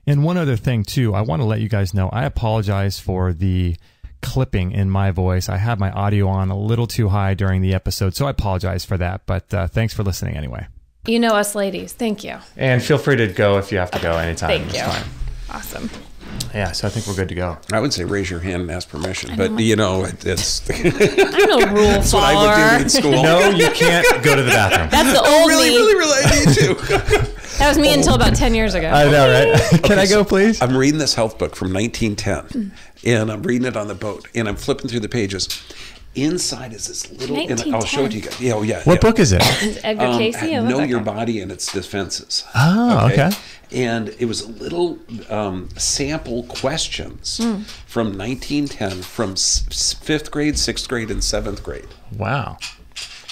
And one other thing too, I want to let you guys know, I apologize for the clipping in my voice. I had my audio on a little too high during the episode, so I apologize for that. But thanks for listening anyway. You know us ladies. Thank you. And feel free to go if you have to go anytime. Thank you. Fine. Awesome. Yeah, so I think we're good to go. I would say raise your hand and ask permission, but you know, it's I'm no rule that's follower. what I would do in school. No, you can't go to the bathroom. That's the old me. Really, I need to. That was me until about 10 years ago. I know, right? Can I go, please? I'm reading this health book from 1910, and I'm reading it on the boat, and I'm flipping through the pages. Inside is this little, and I'll show it to you guys. Yeah, oh, yeah. What book is it? Is Edgar Casey? Know Your Body and Its Defenses. Oh, okay. And it was a little sample questions from 1910 from 5th grade, 6th grade, and 7th grade. Wow.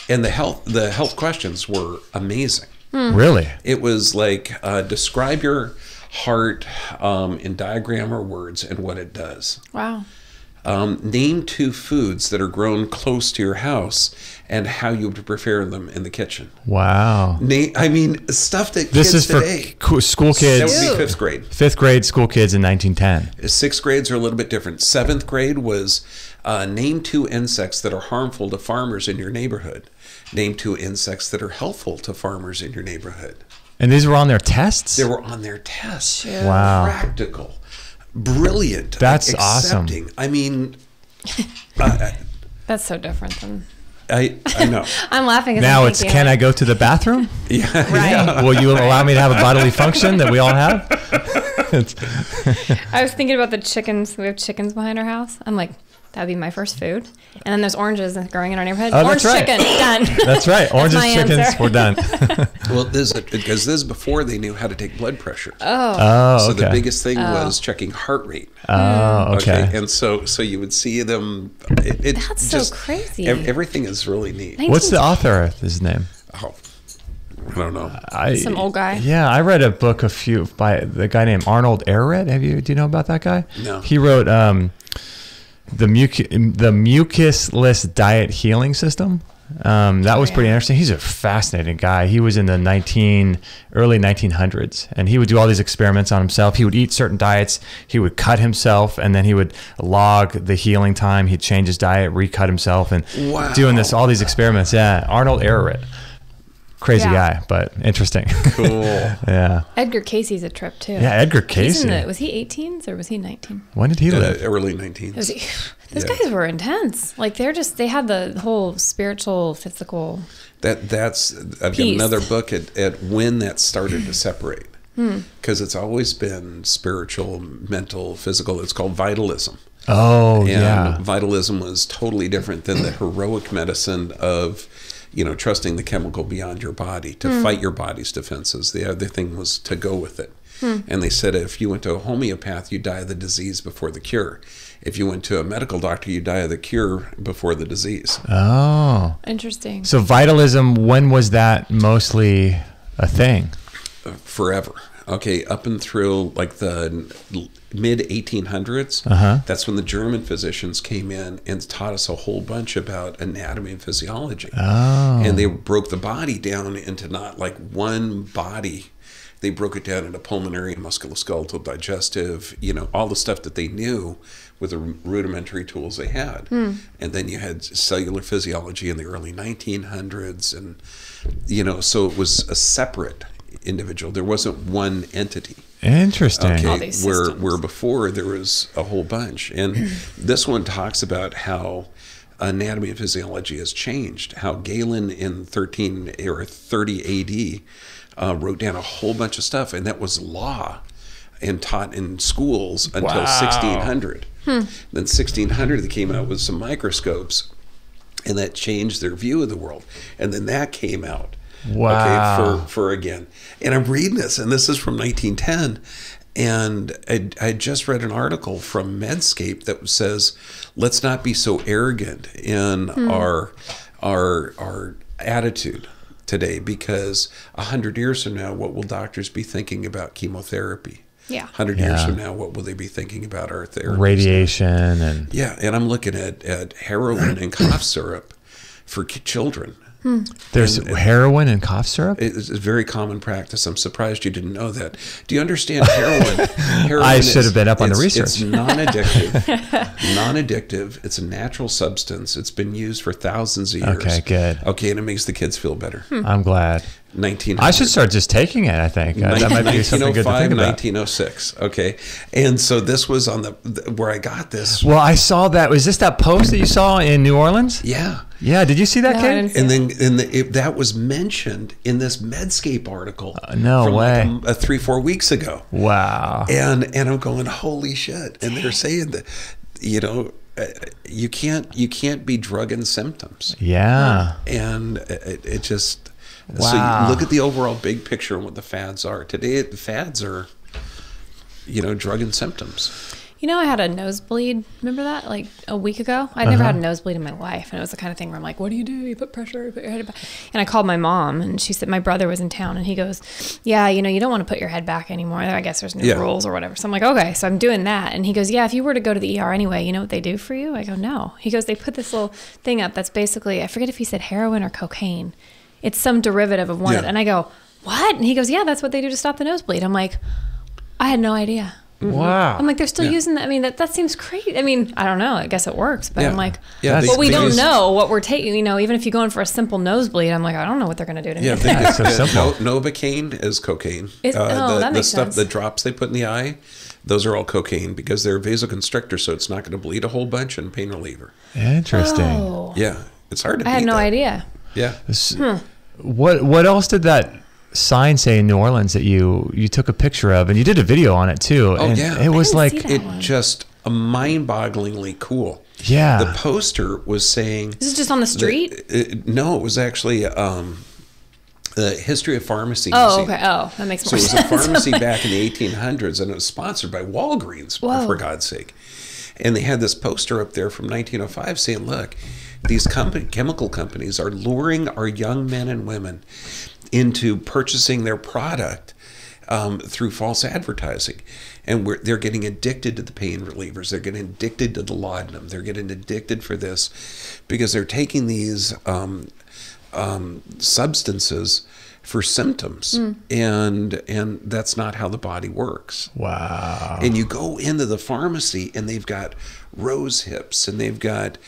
And the health questions were amazing. Really? It was like, describe your heart in diagram or words and what it does. Wow. Name 2 foods that are grown close to your house and how you would prepare them in the kitchen. Wow. I mean, stuff that This kids is for today. school kids. That would be 5th grade. 5th grade school kids in 1910. 6th grades are a little bit different. 7th grade was name 2 insects that are harmful to farmers in your neighborhood. Name 2 insects that are helpful to farmers in your neighborhood. And these were on their tests? They were on their tests. Sure. Wow. Practical. Brilliant. That's awesome. I mean, That's so different than... I know. I'm laughing. Now it's, can I go to the bathroom? Yeah. Right. Yeah. Will you allow me to have a bodily function that we all have? I was thinking about the chickens. We have chickens behind our house. I'm like, that'd be my first food. And then there's oranges growing in our neighborhood. Oh, Orange that's right. chicken, done. That's right. Oranges, my chickens, answer. we're done. Well, this is before they knew how to take blood pressure. Oh, So okay. the biggest thing was checking heart rate. Oh, okay. And so you would see them. That's so just, crazy. Everything is really neat. What's the author of his name? Oh, I don't know. Some old guy. Yeah, I read a book by the guy named Arnold Ehret. Do you know about that guy? No. He wrote the mucusless diet healing system. That was pretty interesting. He's a fascinating guy. He was in the early 1900s, and he would do all these experiments on himself. He would eat certain diets. He would cut himself, and then he would log the healing time. He'd change his diet, recut himself, and doing all these experiments. Yeah, Arnold Ehret. Crazy guy, but interesting. Cool. Yeah. Edgar Casey's a trip too. Yeah, Edgar Casey. Was he 18s or was he 19? When did he live? Early 19s. Those guys were intense. Like they had the whole spiritual, physical. I've got another book at when that started to separate. Because it's always been spiritual, mental, physical. It's called Vitalism. Oh, and yeah. Vitalism was totally different than the heroic medicine of, trusting the chemical beyond your body to fight your body's defenses. The other thing was to go with it. And they said if you went to a homeopath, you die of the disease before the cure. If you went to a medical doctor, you die of the cure before the disease. Oh. Interesting. So vitalism, when was that mostly a thing? Forever. Okay, up and through like the mid 1800s. That's when the German physicians came in and taught us a whole bunch about anatomy and physiology. Oh. And they broke the body down into not like one body. They broke it down into pulmonary, musculoskeletal, digestive, all the stuff that they knew with the rudimentary tools they had. And then you had cellular physiology in the early 1900s. And, so it was a separate individual. There wasn't one entity. Interesting. Okay, All these where before there was a whole bunch. And this one talks about how anatomy and physiology has changed, how Galen in 30 AD wrote down a whole bunch of stuff, and that was law and taught in schools until 1600. Then 1600 they came out with some microscopes, and that changed their view of the world. And then that came out. Wow. Okay, for again. And I'm reading this, and this is from 1910, and I just read an article from Medscape that says, let's not be so arrogant in our attitude today, because 100 years from now, what will doctors be thinking about chemotherapy? Yeah. 100 years from now, what will they be thinking about our therapy? Radiation and... Yeah, and I'm looking at heroin and cough syrup for children. There's heroin and cough syrup? It's a very common practice. I'm surprised you didn't know that. Do you understand heroin? I should have been up on the research. It's non-addictive. Non-addictive. It's a natural substance. It's been used for thousands of years. Okay, good. Okay, and it makes the kids feel better. I'm glad. 1900. I should start just taking it, I think. That might be something good to think about. 1906. Okay. And so this was on where I got this. Well, I saw that. Was this that post that you saw in New Orleans? Yeah. Yeah. Did you see that, No, I kid? didn't see And then that was mentioned in this Medscape article. No from way. Like 3-4 weeks ago. Wow. And I'm going, holy shit. And they're saying that, you can't be drugging symptoms. Yeah. And it just, Wow. so you look at the overall big picture and what the fads are. Today, the fads are, drugging symptoms. I had a nosebleed. Remember that? Like a week ago? I'd never had a nosebleed in my life. And it was the kind of thing where I'm like, what do? You put pressure, you put your head back. And I called my mom and she said, my brother was in town and he goes, yeah, you don't want to put your head back anymore. I guess there's new rules or whatever. So I'm like, okay, so I'm doing that. And he goes, yeah, if you were to go to the ER anyway, you know what they do for you? I go, no. He goes, they put this little thing up that's basically, I forget if he said heroin or cocaine. It's some derivative of one. And I go, what? And he goes, yeah, that's what they do to stop the nosebleed. I'm like, I had no idea. Wow. I'm like, they're still using that. I mean, that seems crazy. I mean, I don't know. I guess it works. But I'm like, but we don't know what we're taking. Even if you go in for a simple nosebleed, I'm like, I don't know what they're going to do to me. It's so simple. Novocaine is cocaine. That makes sense. The drops they put in the eye, those are all cocaine because they're vasoconstrictors, so it's not going to bleed a whole bunch and pain reliever. Interesting. Oh. Yeah. It's hard to I had no idea. Yeah. What else did that sign say in New Orleans that you took a picture of, and you did a video on it too? Oh, and yeah. it was like just mind-bogglingly cool. Yeah. The poster was saying, This is just on the street? no, it was actually the History of Pharmacy Oh, Museum. okay. Oh, that makes So more it was sense. a pharmacy back in the 1800s, and it was sponsored by Walgreens, for God's sake. And they had this poster up there from 1905 saying, look, these chemical companies are luring our young men and women into purchasing their product through false advertising. And they're getting addicted to the pain relievers. They're getting addicted to the laudanum. They're getting addicted for this because they're taking these substances for symptoms, and that's not how the body works. Wow. And you go into the pharmacy and they've got rose hips and they've got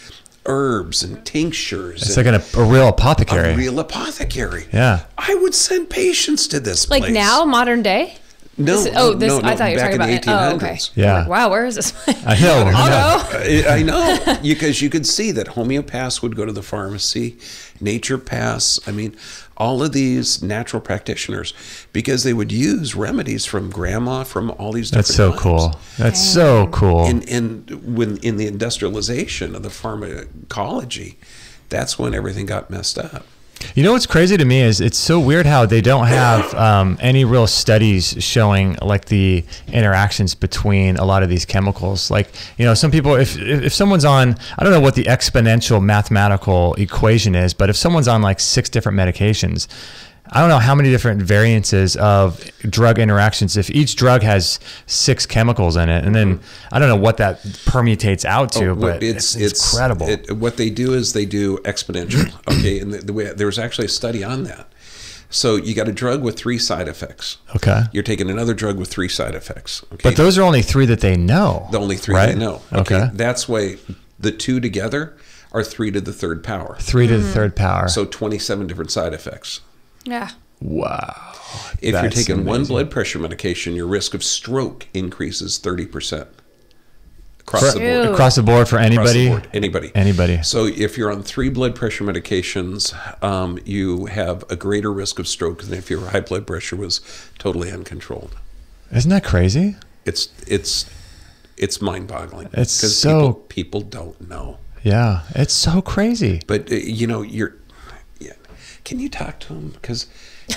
herbs and tinctures. It's like a real apothecary. A real apothecary. Yeah. I would send patients to this Like place. now, modern day? No. No, I thought you were back talking about in the 1800s. Oh, okay. Yeah. Like, wow, where is this? I know. I'll go. I know, because you could see that homeopaths would go to the pharmacy, naturopaths, I mean, all of these natural practitioners, because they would use remedies from grandma, from all these different That's so times. cool. That's so cool. And when in the industrialization of the pharmacology, that's when everything got messed up. You know what's crazy to me is it's so weird how they don't have any real studies showing like the interactions between a lot of these chemicals. Like, some people, if someone's on, I don't know what the exponential mathematical equation is, but if someone's on like 6 different medications, I don't know how many different variances of drug interactions, if each drug has 6 chemicals in it, and then I don't know what that permutates out to, but it's incredible. What they do is they do exponential. Okay, and the way there was actually a study on that. So you got a drug with 3 side effects. Okay. You're taking another drug with 3 side effects. Okay. But those are only 3 that they know. The only 3 right? they know. Okay. That's why the 2 together are 3 to the 3rd power. 3 to the 3rd power. So 27 different side effects. Yeah. Wow. If you're That's taking one amazing. blood pressure medication, your risk of stroke increases 30%. Across the board. Across the board for anybody? Across the board. Anybody. Anybody. So if you're on 3 blood pressure medications, you have a greater risk of stroke than if your high blood pressure was totally uncontrolled. Isn't that crazy? It's mind-boggling. It's 'Cause so- people don't know. Yeah. It's so crazy. But can you talk to them? Because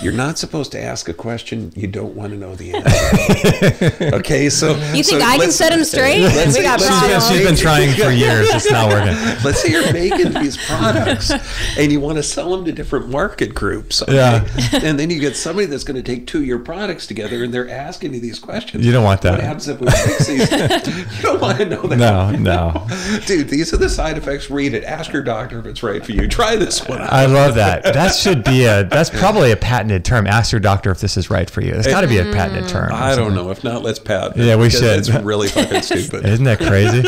You're not supposed to ask a question you don't want to know the answer. Okay, so you think I can set him straight? We got problems. She's been trying for years. It's not working. Let's say you're making these products and you want to sell them to different market groups. Okay? Yeah. And then you get somebody that's going to take two of your products together and they're asking you these questions. You don't want that. What happens if we fix these? You don't want to know that. No. Dude, these are the side effects. Read it. Ask your doctor if it's right for you. Try this one. I love that. That's probably a patented term. Ask your doctor if this is right for you. It's got to be a patented term. I don't know. If not, let's patent it. Yeah, we should. It's really fucking stupid. Isn't that crazy?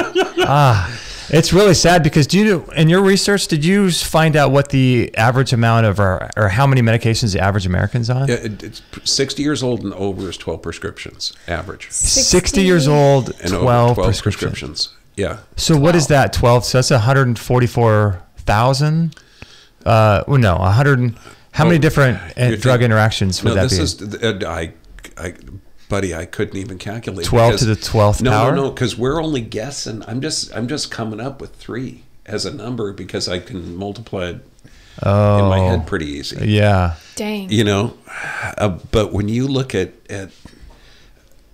It's really sad because in your research, did you find out what the average amount of or how many medications the average American's on? It's 60 years old and over is 12 prescriptions average. 60 years old, And 12 over prescriptions. Yeah. So 12. What is that? 12. So that's 144,000. No, 100. How many different drug interactions would that be? Buddy, I couldn't even calculate. 12 to the 12th power? No, because we're only guessing. I'm just coming up with 3 as a number because I can multiply it in my head pretty easy. Yeah. Dang. You know, but when you look at it,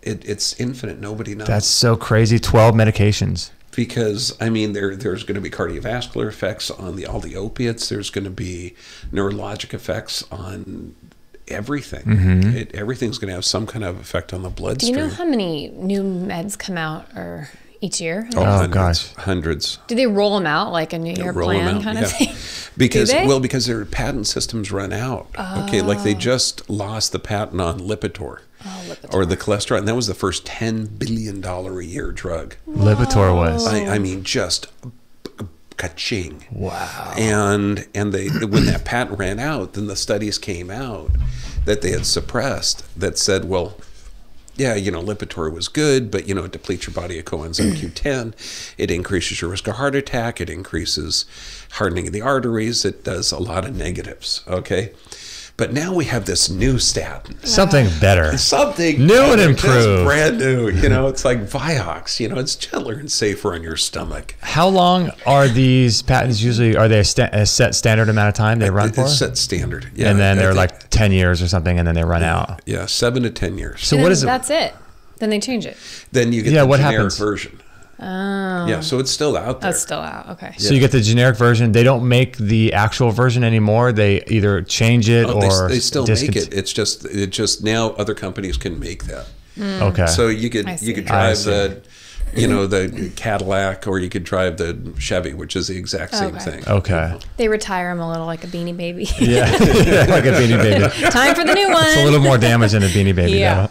it's infinite. Nobody knows. That's so crazy. 12 medications. Because I mean, there's going to be cardiovascular effects on all the opiates. There's going to be neurologic effects on everything. Mm-hmm. Everything's going to have some kind of effect on the bloodstream. Do you know how many new meds come out each year? Hundreds. Do they roll them out like a New Year plan kind of thing? Because their patent systems run out. Okay, like they just lost the patent on Lipitor. Or the cholesterol, and that was the first $10 billion a year drug. Lipitor was. I mean, just ka-ching. Wow. And they when that patent ran out, then the studies came out that they had suppressed that said, well, yeah, Lipitor was good, but, it depletes your body of coenzyme Q10. It increases your risk of heart attack. It increases hardening of the arteries. It does a lot of negatives, okay? But now we have this new statin. Something better. Something new and improved. Brand new. It's like Vioxx. It's gentler and safer on your stomach. How long are these patents usually? Are they a set standard amount of time they run for? It's set standard. Yeah. And then they're like 10 years or something, and then they run out. Yeah, 7 to 10 years. So what is it? That's it. Then they change it. Then you get the generic version. Oh. Yeah, so it's still out there. That's still out. Okay. So you get the generic version. They don't make the actual version anymore. They either change it or they still make it. It's just now other companies can make that. Okay. So you could drive the Cadillac or you could drive the Chevy, which is the exact same thing. Okay. They retire them a little like a Beanie Baby. Yeah, like a Beanie Baby. Time for the new one. It's a little more damage than a Beanie Baby. Yeah.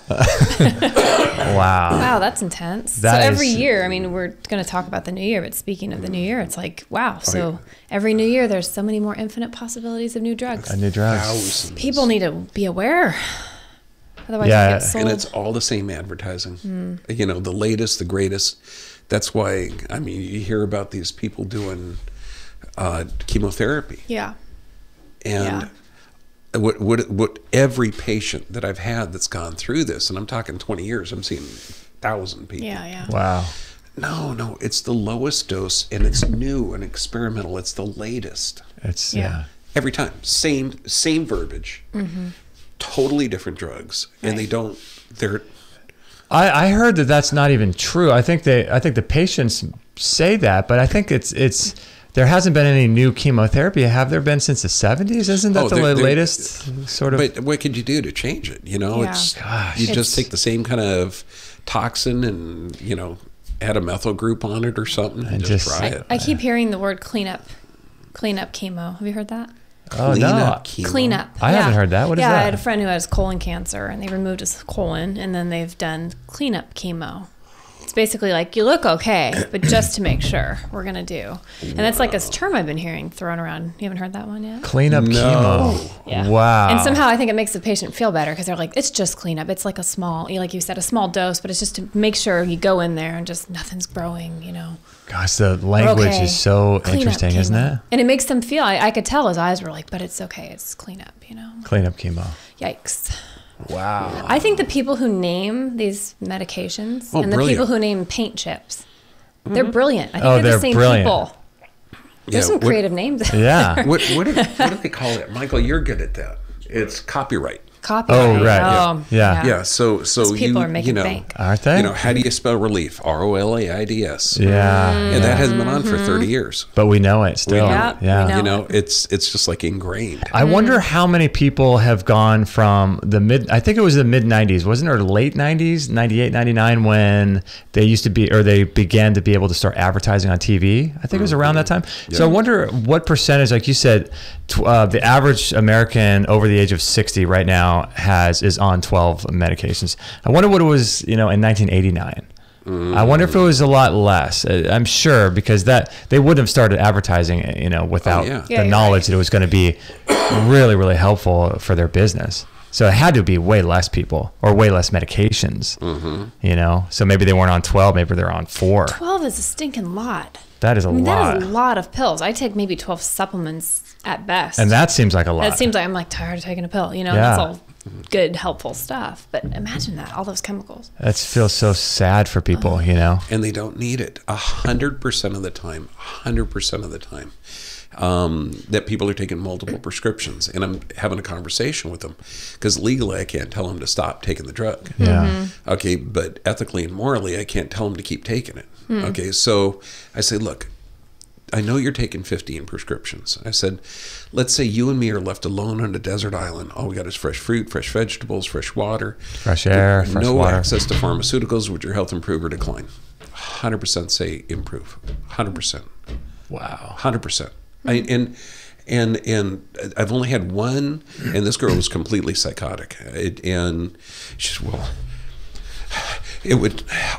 Wow. Wow, that's intense. So every year, I mean, we're going to talk about the new year, but speaking of the new year, it's like, wow. So every new year, there's so many more infinite possibilities of new drugs. New drugs. Thousands. People need to be aware. Otherwise, you get sold. And it's all the same advertising. The latest, the greatest. That's why, I mean, you hear about these people doing chemotherapy. Yeah. And what every patient that I've had that's gone through this, and I'm talking 20 years, I'm seeing 1,000 people. Yeah. Wow. No, it's the lowest dose, and it's new and experimental. It's the latest. It's every time same verbiage, totally different drugs, and they're. I heard that that's not even true. I think the patients say that, but I think it's. There hasn't been any new chemotherapy. Have there been since the 70s? Isn't that the latest sort of? But what could you do to change it? Just take the same kind of toxin and add a methyl group on it or something and just try it. I keep hearing the word cleanup chemo. Have you heard that? Oh, no. Cleanup. I haven't heard that. What is that? Yeah, I had a friend who has colon cancer, and they removed his colon, and then they've done cleanup chemo. It's basically like, you look okay, but just to make sure, we're going to do. And that's like a term I've been hearing thrown around. You haven't heard that one yet? Cleanup chemo. Yeah. Wow. And somehow I think it makes the patient feel better because they're like, it's just cleanup. It's like a small, like you said, a small dose, but it's just to make sure you go in there and just nothing's growing, Gosh, the language is so interesting, isn't it? And it makes them feel, I could tell his eyes were like, but it's okay. It's cleanup, Cleanup chemo. Yikes. Wow. I think the people who name these medications and the people who name paint chips, they're brilliant. I think they're the same people. There's some creative names. Yeah. What do they call it? Michael, you're good at that. It's copyright. Copyright. Oh, right. Oh, Yeah. Yeah, so people are making bank. Aren't they? How do you spell relief? ROLAIDS. Yeah. And that hasn't been on for 30 years. But we know it still. Yeah, Yeah. we know. It's just like ingrained. I wonder how many people have gone from I think it was the mid 90s, wasn't it, or late 90s, 98, 99, when they began to be able to start advertising on TV. I think it was around that time. Yeah. So I wonder what percentage, like you said, the average American over the age of 60 right now is on 12 medications. I wonder what it was, in 1989. I wonder if it was a lot less. I'm sure, because they wouldn't have started advertising, without the knowledge that it was going to be really, really helpful for their business. So it had to be way less people or way less medications, So maybe they weren't on 12, maybe they're on 4. 12 is a stinking lot. That is a lot. That is a lot of pills. I take maybe 12 supplements at best. And that seems like a lot. That seems like I'm like tired of taking a pill. That's all good, helpful stuff. But imagine that, all those chemicals. That feels so sad for people, And they don't need it 100% of the time. 100% of the time. That people are taking multiple prescriptions, and I'm having a conversation with them because legally I can't tell them to stop taking the drug. Yeah. Okay, but ethically and morally I can't tell them to keep taking it. Okay, so I say, look, I know you're taking 15 prescriptions. I said, let's say you and me are left alone on a desert island. All we got is fresh fruit, fresh vegetables, fresh water, fresh air, fresh no water. access to pharmaceuticals. Would your health improve or decline? 100% say improve. 100%. Wow. 100%. And I've only had one, and this girl was completely psychotic. And she said, well,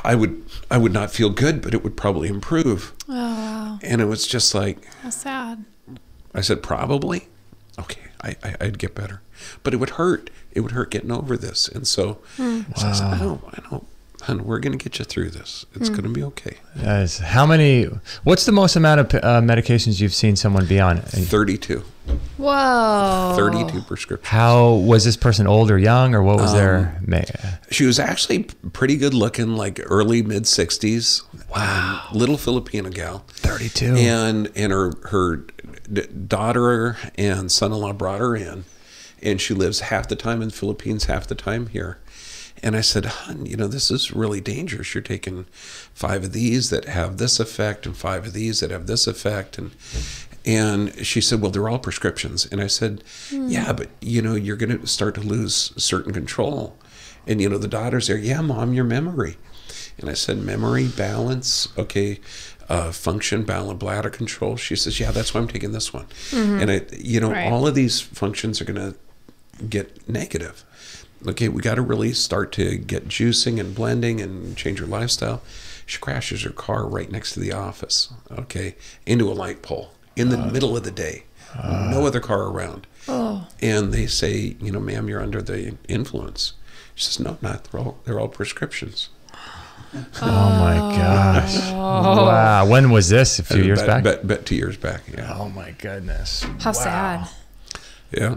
I would not feel good, but it would probably improve. Oh, wow. And it was just like, how sad. I said, probably. Okay, I'd get better, but it would hurt. It would hurt getting over this. And so I said, I know. And we're going to get you through this. It's going to be okay. Yes. What's the most amount of medications you've seen someone be on? 32. Whoa. 32 prescriptions. How was this person, old or young, or what was their? She was actually pretty good looking, like early mid 60s. Wow. Little Filipino gal. 32. And her daughter and son-in-law brought her in, and she lives half the time in the Philippines, half the time here. And I said, hon, this is really dangerous. You're taking 5 of these that have this effect and 5 of these that have this effect. And she said, well, they're all prescriptions. And I said, yeah, but, you're going to start to lose certain control. And, the daughter's there, yeah, Mom, your memory. And I said, memory, balance, okay, function, balance, bladder control. She says, yeah, that's why I'm taking this one. And, all of these functions are going to get negative. Okay, we got to really start to get juicing and blending and change her lifestyle. She crashes her car right next to the office, okay, into a light pole in the middle of the day. No other car around. Oh. And they say, ma'am, you're under the influence. She says, no, not. They're all prescriptions. Oh my gosh. Wow. When was this? A few years back? About 2 years back, yeah. Oh my goodness. How sad. Yeah.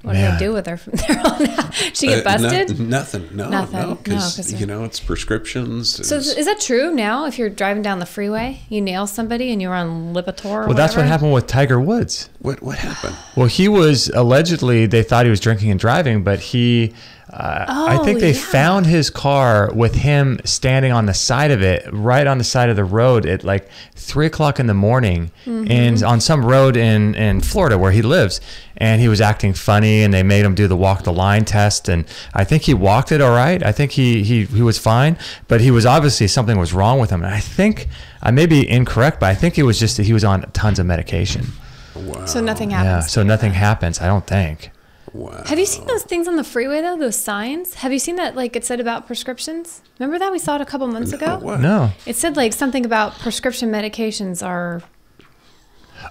What do they do with her from there on out? She get busted? Nothing. No. Because, No, it's prescriptions. So is that true now? If you're driving down the freeway, you nail somebody and you're on Lipitor or Well, that's what happened with Tiger Woods. What happened? Well, he was allegedly, they thought he was drinking and driving, but he... I think they found his car with him standing on the side of it, right on the side of the road at like 3 o'clock in the morning, and on some road in Florida where he lives. And he was acting funny, and they made him do the walk the line test. And I think he walked it all right. I think he was fine, but he was obviously something was wrong with him. And I think I may be incorrect, but I think it was just that he was on tons of medication. Wow. So nothing happens. Yeah. So nothing happens. I don't think. Wow. Have you seen those things on the freeway, though? Those signs? Have you seen that, like, it said about prescriptions? Remember that? We saw it a couple months ago? What? No. It said, like, something about prescription medications are...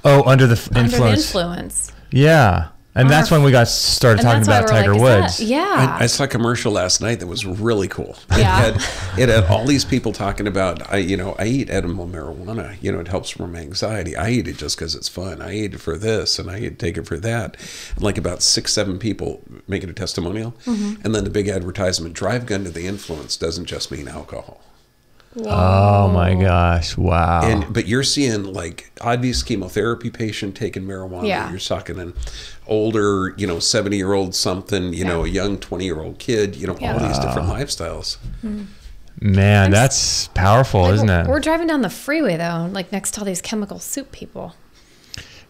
Under the Under the influence. Yeah. And that's when we started talking about Tiger Woods. Yeah. I saw a commercial last night that was really cool. Yeah. It had all these people talking about, I eat edible marijuana. It helps from anxiety. I eat it just because it's fun. I eat it for this, and I take it for that. And like about 6-7 people making a testimonial. And then the big advertisement, drive gun to the influence doesn't just mean alcohol. Oh my gosh. Wow. But you're seeing like obvious chemotherapy patient taking marijuana. Yeah. You're talking an older, 70-year-old something, a young 20-year-old kid, all these different lifestyles. Man, that's powerful, isn't it? We're driving down the freeway though, like next to all these chemical soup people.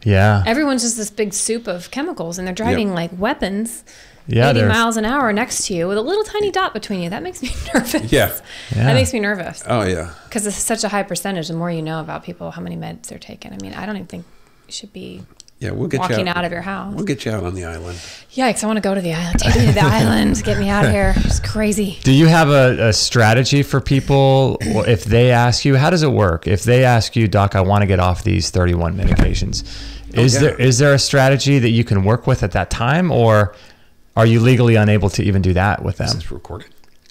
Yeah. Everyone's just this big soup of chemicals, and they're driving like weapons. 80 miles an hour next to you with a little tiny dot between you. That makes me nervous. Yeah. That makes me nervous. Oh, yeah. Because it's such a high percentage. The more you know about people, how many meds they're taking. I mean, I don't even think you should be we'll get walking you out of your house. We'll get you out on the island. Yikes, I want to go to the island. Take me to the island. Get me out of here. It's crazy. Do you have a strategy for people if they ask you, how does it work? If they ask you, Doc, I want to get off these 31 medications. Is there a strategy that you can work with at that time, or are you legally unable to even do that with them? Is this recorded?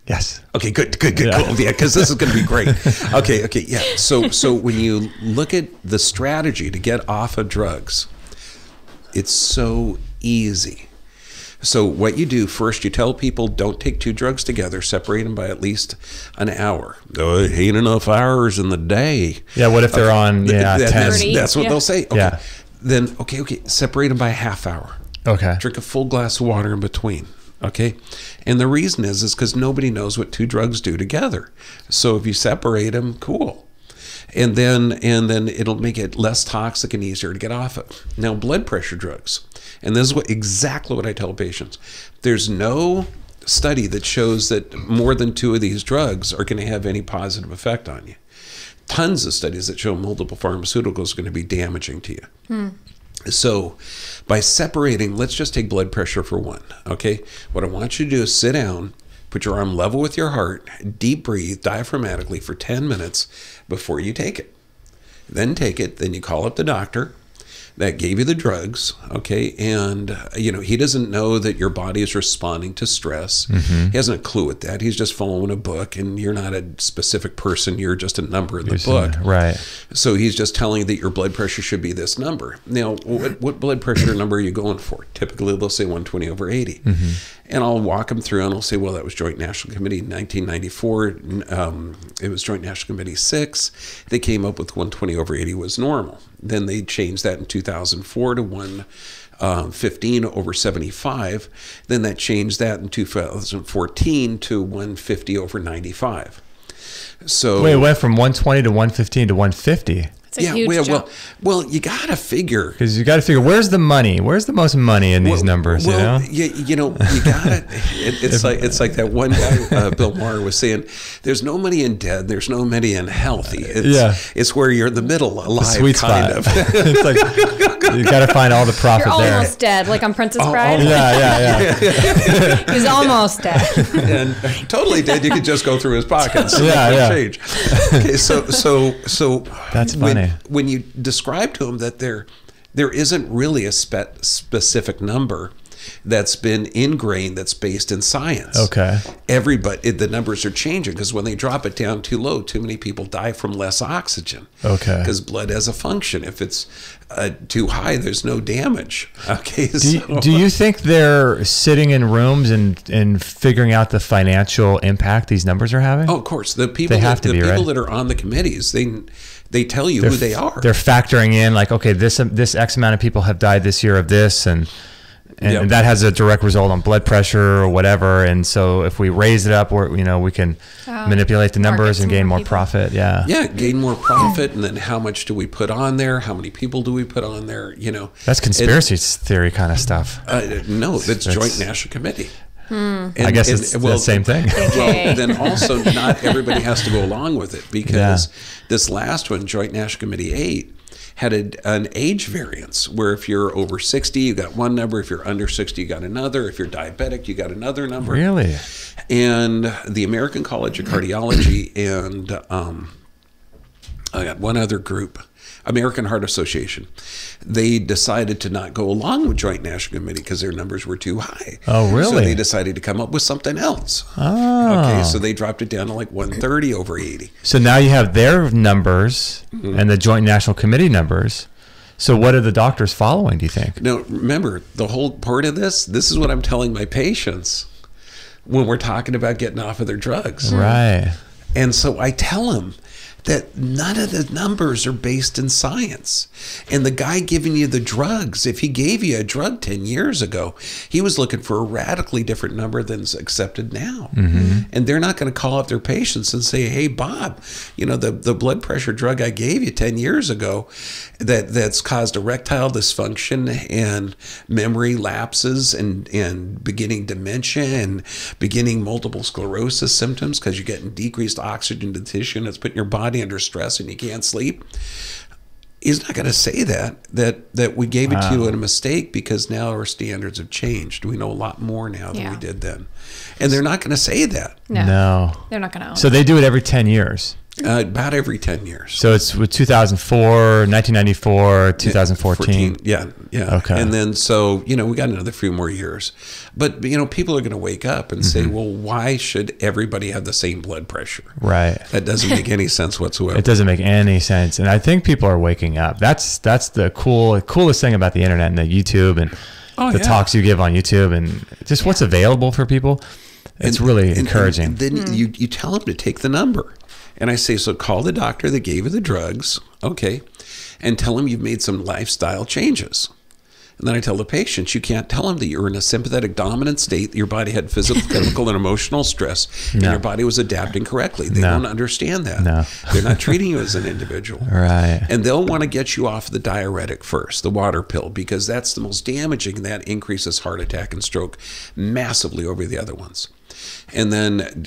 Yes. Okay, good, cool. Yeah, because this is going to be great. Okay, yeah. So when you look at the strategy to get off of drugs, it's so easy. So what you do first, you tell people don't take two drugs together, separate them by at least an hour. Oh, it ain't enough hours in the day. Yeah, what if they're on 10? That's what they'll say. Okay. Yeah. Then, okay, separate them by a half hour. Okay. Drink a full glass of water in between. Okay. And the reason is because nobody knows what two drugs do together. So if you separate them, cool. And then it'll make it less toxic and easier to get off it. Now, blood pressure drugs. And this is exactly what I tell patients. There's no study that shows that more than two of these drugs are going to have any positive effect on you. Tons of studies that show multiple pharmaceuticals are going to be damaging to you. So by separating, let's just take blood pressure for one, okay? What I want you to do is sit down, put your arm level with your heart, deep breathe diaphragmatically for 10 minutes before you take it. Then take it, then you call up the doctor that gave you the drugs, okay? And, he doesn't know that your body is responding to stress. He hasn't a clue at that. He's just following a book, and you're not a specific person. You're just a number in the book. Right. So he's just telling you that your blood pressure should be this number. Now, what blood pressure number are you going for? Typically, they'll say 120/80. And I'll walk them through, and I'll say, well, that was Joint National Committee in 1994. It was Joint National Committee 6. They came up with 120/80 was normal. Then they changed that in 2004 to 115/75. Then that changed that in 2014 to 150/95. So wait, it went from 120 to 115 to 150. It's a huge jump. Well, you got to figure. Because you got to figure, where's the money? Where's the most money in these numbers, you got to, it's like that one guy, Bill Maher, was saying, there's no money in dead, there's no money in healthy. It's where you're in the middle, alive, sweet kind spot. of. It's like, you got to find all the profit You're there. almost dead, like on Princess Bride. Yeah. He's almost dead. And totally dead, you could just go through his pockets. Change. Okay, so that's funny. When you describe to them that there isn't really a specific number that's been ingrained that's based in science. Okay. The numbers are changing because when they drop it down too low, too many people die from less oxygen. Okay. Because blood has a function. If it's too high, there's no damage. Okay. Do you think they're sitting in rooms and figuring out the financial impact these numbers are having? Oh, of course. The people that are on the committees, they tell you who they are. They're factoring in like, okay, this X amount of people have died this year of this, and that has a direct result on blood pressure or whatever. And so if we raise it up, we can manipulate the numbers and gain more profit. Yeah, gain more profit. And then how much do we put on there? How many people do we put on there? That's conspiracy theory kind of stuff. No, that's Joint National Committee. And, I guess it's the same thing. Well, then also not everybody has to go along with it because this last one, Joint National Committee 8, had an age variance where if you're over 60, you got one number. If you're under 60, you got another. If you're diabetic, you got another number. Really? And the American College of Cardiology and I got one other group, American Heart Association, they decided to not go along with Joint National Committee because their numbers were too high. Oh, really? So they decided to come up with something else. Oh. Okay, so they dropped it down to like 130/80. So now you have their numbers and the Joint National Committee numbers. So what are the doctors following, do you think? Now, remember, the whole part of this is what I'm telling my patients when we're talking about getting off of their drugs. Right. And so I tell them that none of the numbers are based in science. And the guy giving you the drugs, if he gave you a drug 10 years ago, he was looking for a radically different number than's accepted now. And they're not going to call up their patients and say, hey, Bob, the blood pressure drug I gave you 10 years ago that's caused erectile dysfunction and memory lapses and beginning dementia and beginning multiple sclerosis symptoms because you're getting decreased oxygen to the tissue and it's putting your body under stress and you can't sleep. He's not going to say that we gave it to you in a mistake because now our standards have changed. We know a lot more now than we did then. And they're not going to say that. No. They're not going to. So they do it every 10 years. About every 10 years. So it's with 2004, 1994, 2014. Yeah. Okay. And then so, we got another few more years. But, people are going to wake up and say, well, why should everybody have the same blood pressure? Right. That doesn't make any sense whatsoever. It doesn't make any sense. And I think people are waking up. That's the coolest thing about the internet and the YouTube and the talks you give on YouTube and just what's available for people. It's really encouraging. And then you tell them to take the number. And I say, so call the doctor that gave you the drugs, okay, and tell him you've made some lifestyle changes. And then I tell the patients, you can't tell them that you're in a sympathetic dominant state, that your body had physical, chemical, and emotional stress, and your body was adapting correctly. They don't understand that. They're not treating you as an individual. Right. And they'll want to get you off the diuretic first, the water pill, because that's the most damaging. That increases heart attack and stroke massively over the other ones. And then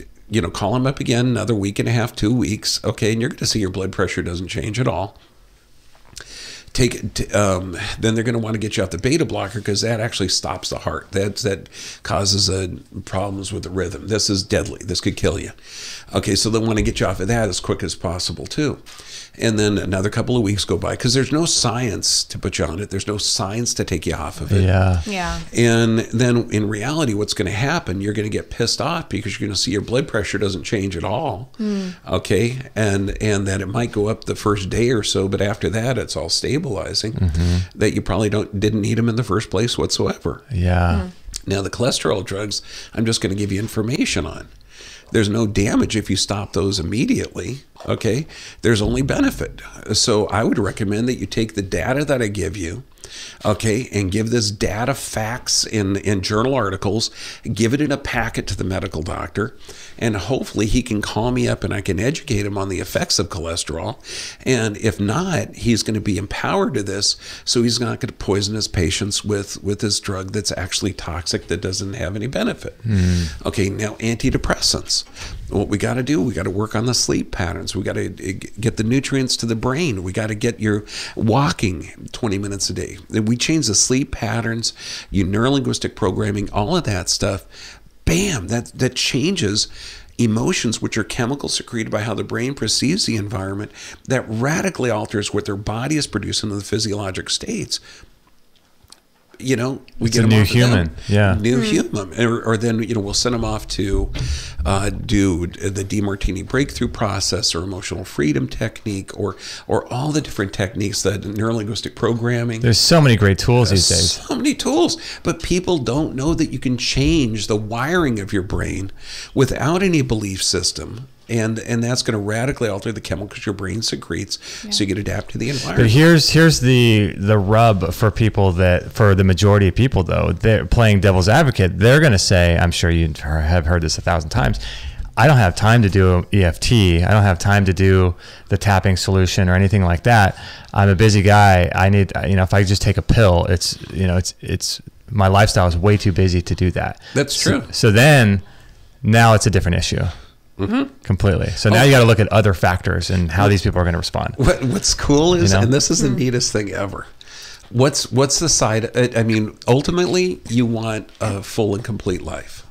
call them up again another week and a half, 2 weeks. Okay, and you're going to see your blood pressure doesn't change at all. Then they're going to want to get you off the beta blocker because that actually stops the heart. That causes problems with the rhythm. This is deadly. This could kill you. Okay, so they want to get you off of that as quick as possible too. And then another couple of weeks go by because there's no science to put you on it. There's no science to take you off of it. Yeah. And then in reality, what's going to happen, you're going to get pissed off because you're going to see your blood pressure doesn't change at all. Okay. And that it might go up the first day or so, but after that, it's all stabilizing, that you probably didn't need them in the first place whatsoever. Yeah. Now, the cholesterol drugs, I'm just going to give you information on. There's no damage if you stop those immediately, okay? There's only benefit. So I would recommend that you take the data that I give you, okay, and give this data facts in journal articles, give it in a packet to the medical doctor, and hopefully he can call me up and I can educate him on the effects of cholesterol. And if not, he's going to be empowered to this, so he's not going to poison his patients with this drug that's actually toxic, that doesn't have any benefit. Okay, now antidepressants. What we got to do, we got to work on the sleep patterns. We got to get the nutrients to the brain. We got to get your walking 20 minutes a day. We change the sleep patterns, your neurolinguistic programming, all of that stuff. Bam, that changes emotions, which are chemicals secreted by how the brain perceives the environment, that radically alters what their body is producing in the physiologic states. We it's get a them new off human. New human. Or then, we'll send them off to do the DeMartini breakthrough process or emotional freedom technique or all the different techniques, the neurolinguistic programming. There's so many great tools these days. So many tools. But people don't know that you can change the wiring of your brain without any belief system. And that's going to radically alter the chemicals your brain secretes, so you can adapt to the environment. But here's the rub for people for the majority of people, though, they're playing devil's advocate. They're going to say, I'm sure you have heard this 1,000 times, I don't have time to do EFT. I don't have time to do the tapping solution or anything like that. I'm a busy guy. I need, if I just take a pill, it's my lifestyle is way too busy to do that. That's true. So then now it's a different issue. Completely. So now you got to look at other factors and how these people are going to respond. What's cool is, and this is the neatest thing ever, what's the side, ultimately you want a full and complete life.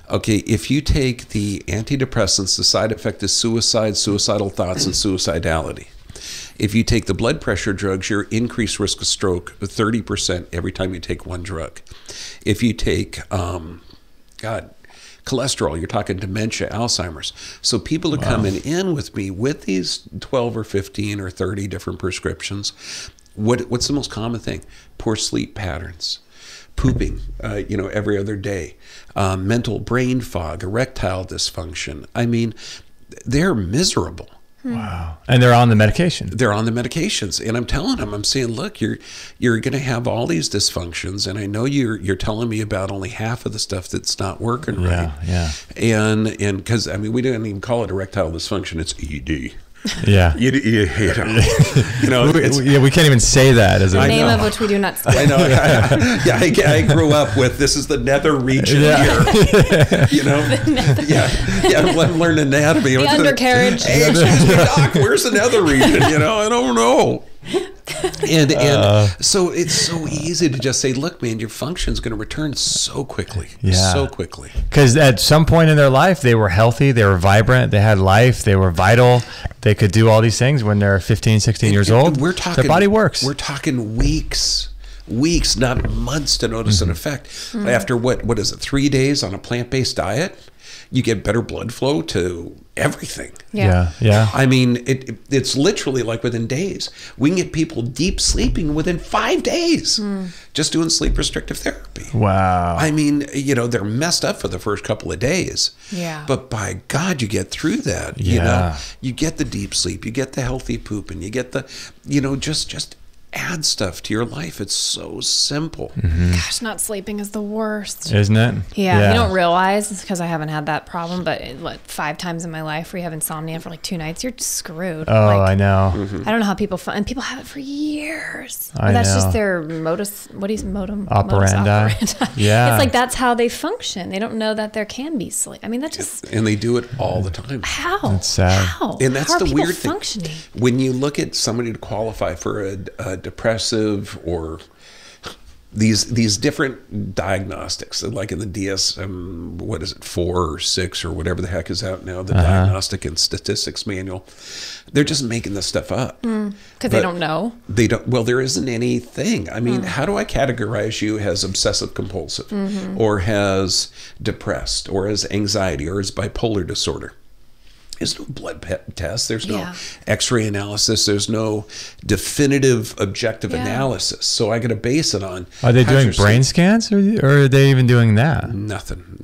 Okay, if you take the antidepressants, the side effect is suicide, suicidal thoughts, and suicidality. If you take the blood pressure drugs, your increased risk of stroke 30% every time you take one drug. If you take, cholesterol, you're talking dementia, Alzheimer's. So people are coming in with me with these 12 or 15 or 30 different prescriptions. What's the most common thing? Poor sleep patterns, pooping, every other day, mental brain fog, erectile dysfunction. they're miserable. Wow. And they're on the medication. They're on the medications. And I'm telling them, I'm saying, look, you're going to have all these dysfunctions. And I know you're telling me about only half of the stuff that's not working right. Yeah. And because, I mean, we don't even call it erectile dysfunction. It's ED. Yeah. You know, we can't even say that as a name of which we do not speak. I know. I grew up with, this is the nether region here. You know? I'm learning anatomy. The undercarriage. Hey, excuse me, doc, where's the nether region? You know, I don't know. And so it's so easy to just say, look, man, your function's going to return so quickly. So quickly. Because at some point in their life, they were healthy, they were vibrant, they had life, they were vital, they could do all these things when they're 15, 16 years old. We're talking, their body works. We're talking weeks, not months to notice an effect. After what is it, 3 days on a plant-based diet, you get better blood flow to everything. Yeah. I mean, it's literally like within days. We can get people deep sleeping within 5 days just doing sleep restrictive therapy. Wow. I mean, you know, they're messed up for the first couple of days. Yeah. But by God, you get through that. Yeah. You know, you get the deep sleep, you get the healthy poop, and you get the, you know, just add stuff to your life. It's so simple. Gosh, not sleeping is the worst. Isn't it? Yeah. You don't realize, because I haven't had that problem, but 5 times in my life where you have insomnia for like 2 nights, you're screwed. Oh, like, I know. I don't know how people and people have it for years. I That's know. just their modus Operandi. Yeah. It's like that's how they function. They don't know that there can be sleep. I mean, that just And they do it all the time. how? That's sad. How? And that's how are the people weird thing. functioning? When you look at somebody to qualify for a depressive or these different diagnostics, like in the DSM, what is it, 4 or 6 or whatever the heck is out now, the Diagnostic and Statistics Manual, they're just making this stuff up. Because they don't know. They don't. Well, there isn't anything. I mean, how do I categorize you as obsessive compulsive, or as depressed, or as anxiety, or as bipolar disorder? There's no blood test. There's no X-ray analysis. There's no definitive objective analysis. So I got to base it on. Are they doing brain scans, or are they even doing that? Nothing.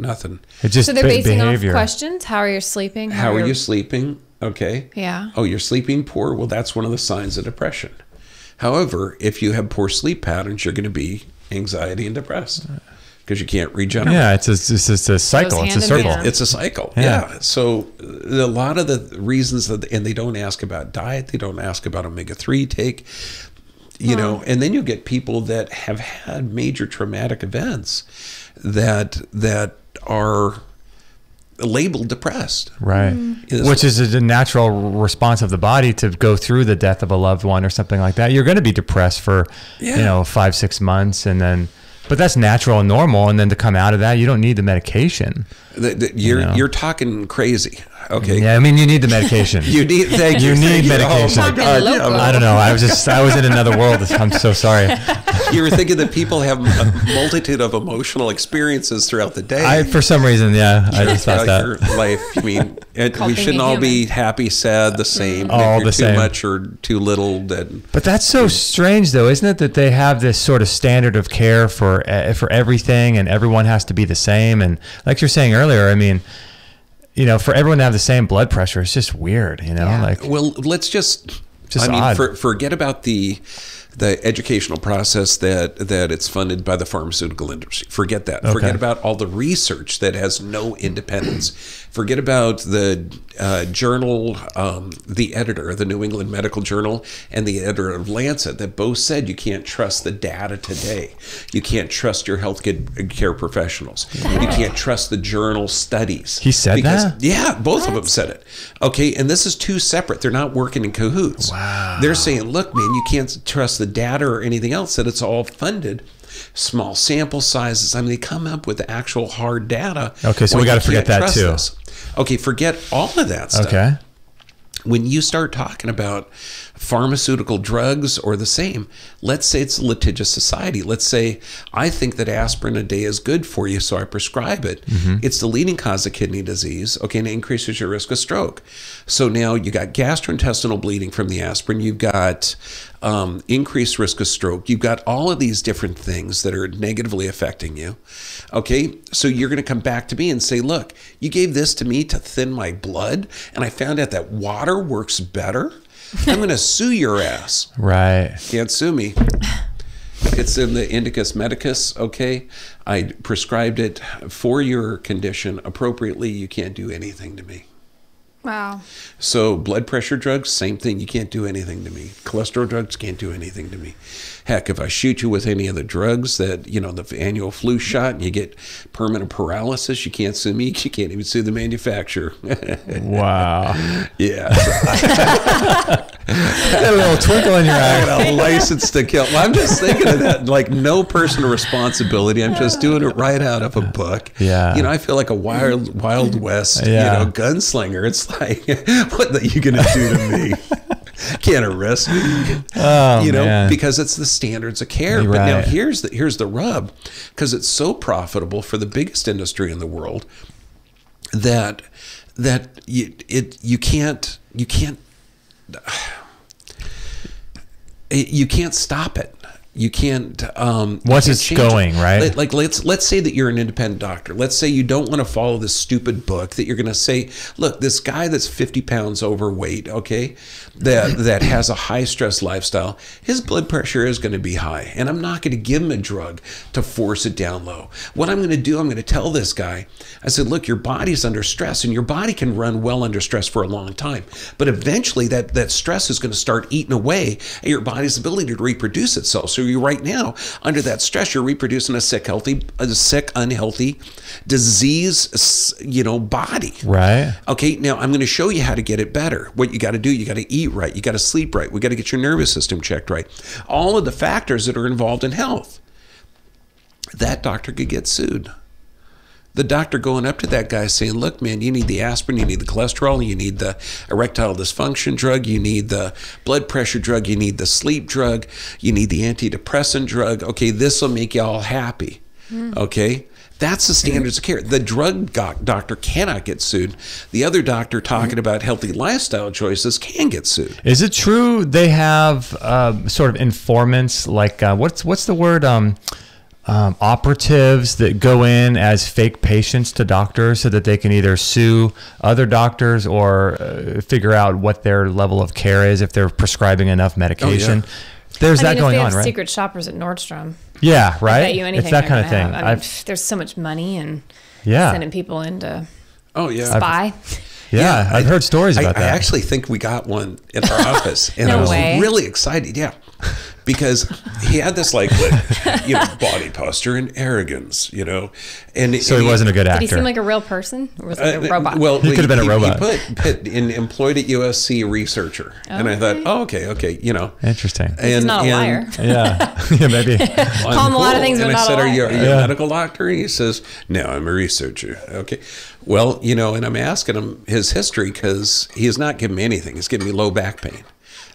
It's just So they're basing behavior. off questions. How are you sleeping? How are you sleeping? Okay. Yeah. Oh, you're sleeping poor? Well, that's one of the signs of depression. However, if you have poor sleep patterns, you're going to be anxiety and depressed because you can't regenerate. Yeah, it's a cycle. It's a circle. It's a cycle. Yeah. So a lot of the reasons and they don't ask about diet, they don't ask about omega-3 take, you know, and then you get people that have had major traumatic events that are labeled depressed. Right. Which is a natural response of the body to go through the death of a loved one or something like that. You're going to be depressed for, 5-6 months, and then, but that's natural and normal. And then to come out of that, you don't need the medication. You're talking crazy. Okay. Yeah, I mean, you need the medication. You need medication. Oh my God. I don't know. I was in another world. I'm so sorry. You were thinking that people have a multitude of emotional experiences throughout the day. For some reason, I just thought that. Your life. I mean, we shouldn't all be happy, sad, the same. All if you're the same. Too much or too little. But that's so strange, though, isn't it? That they have this sort of standard of care for everything, and everyone has to be the same. And like you're saying earlier, I mean, for everyone to have the same blood pressure, it's just weird, Like, well, let's just odd. Forget about the educational process that it's funded by the pharmaceutical industry. Forget that. Okay. Forget about all the research that has no independence. Forget about the journal, the editor of the New England Medical Journal and the editor of Lancet that both said you can't trust the data today. You can't trust your health care professionals. You can't trust the journal studies. He said that? Yeah, both of them said it. Okay, and this is two separate. They're not working in cahoots. Wow. They're saying, look, man, you can't trust the data or anything else, that it's all funded. Small sample sizes. I mean, they come up with actual hard data. Okay, so we got to forget that too. Okay, forget all of that stuff. Okay. When you start talking about Pharmaceutical drugs are the same. Let's say it's a litigious society. Let's say I think that aspirin a day is good for you, so I prescribe it. It's the leading cause of kidney disease, okay, and it increases your risk of stroke. So now you got gastrointestinal bleeding from the aspirin. You've got increased risk of stroke. You've got all of these different things that are negatively affecting you. Okay, so you're going to come back to me and say, look, you gave this to me to thin my blood, and I found out that water works better. I'm going to sue your ass. Right. Can't sue me. It's in the Indicus Medicus, okay? I prescribed it for your condition appropriately. You can't do anything to me. Wow. So blood pressure drugs, same thing. You can't do anything to me. Cholesterol drugs can't do anything to me. Heck, if I shoot you with any of the drugs that, you know, the annual flu shot and you get permanent paralysis, you can't sue me. You can't even sue the manufacturer. Wow. Yeah. Got a little twinkle in your eye. I got a license to kill. Well, I'm just thinking of that, like no personal responsibility. I'm just doing it right out of a book. Yeah. You know, I feel like a Wild West, Yeah. you know, gunslinger. It's like, what are you going to do to me? Can't arrest me. Oh, you know, man. because it's the standards of care. You're But now right. here's the rub, because it's so profitable for the biggest industry in the world that you can't stop it. You can't. Once you it's can't change going, it. right? Like let's say that you're an independent doctor. Let's say you don't want to follow this stupid book. That you're going to say, look, this guy that's 50 pounds overweight, okay, that has a high stress lifestyle, his blood pressure is going to be high, and I'm not going to give him a drug to force it down low. What I'm going to do, I'm going to tell this guy. I said, look, your body's under stress, and your body can run well under stress for a long time, but eventually that stress is going to start eating away at your body's ability to reproduce itself. So you right now under that stress, you're reproducing a sick, unhealthy, disease, body. Right. Okay. Now I'm going to show you how to get it better. What you got to do, you got to eat right. You got to sleep right. We got to get your nervous system checked right. All of the factors that are involved in health. That doctor could get sued. The doctor going up to that guy saying, look, man, you need the aspirin, you need the cholesterol, you need the erectile dysfunction drug, you need the blood pressure drug, you need the sleep drug, you need the antidepressant drug. Okay, this will make you all happy. Okay? That's the standards of care. The drug doctor cannot get sued. The other doctor talking about healthy lifestyle choices can get sued. Is it true they have sort of informants, like what's the word? Operatives that go in as fake patients to doctors so that they can either sue other doctors or figure out what their level of care is if they're prescribing enough medication. Oh, yeah. There's that if going they on, have right? secret shoppers at Nordstrom. Yeah, right. I bet you anything it's that they're kind of gonna thing. have. There's so much money and Yeah. sending people in to Oh, yeah. spy. Yeah, I've heard stories about I that. actually think we got one in our office, and No I was way. really excited. Yeah, because he had this body posture and arrogance, and So he wasn't a good Did actor. he seem like a real person, or was it like a robot? Well, He could have been a robot. He put employed at USC researcher, and I thought, okay, Interesting. He's not a liar. Yeah. Yeah, maybe. Call him a lot of things, and but I not said, a are you a liar. medical doctor? And he says, no, I'm a researcher. Okay. Well, and I'm asking him his history because he has not given me anything. He's given me low back pain.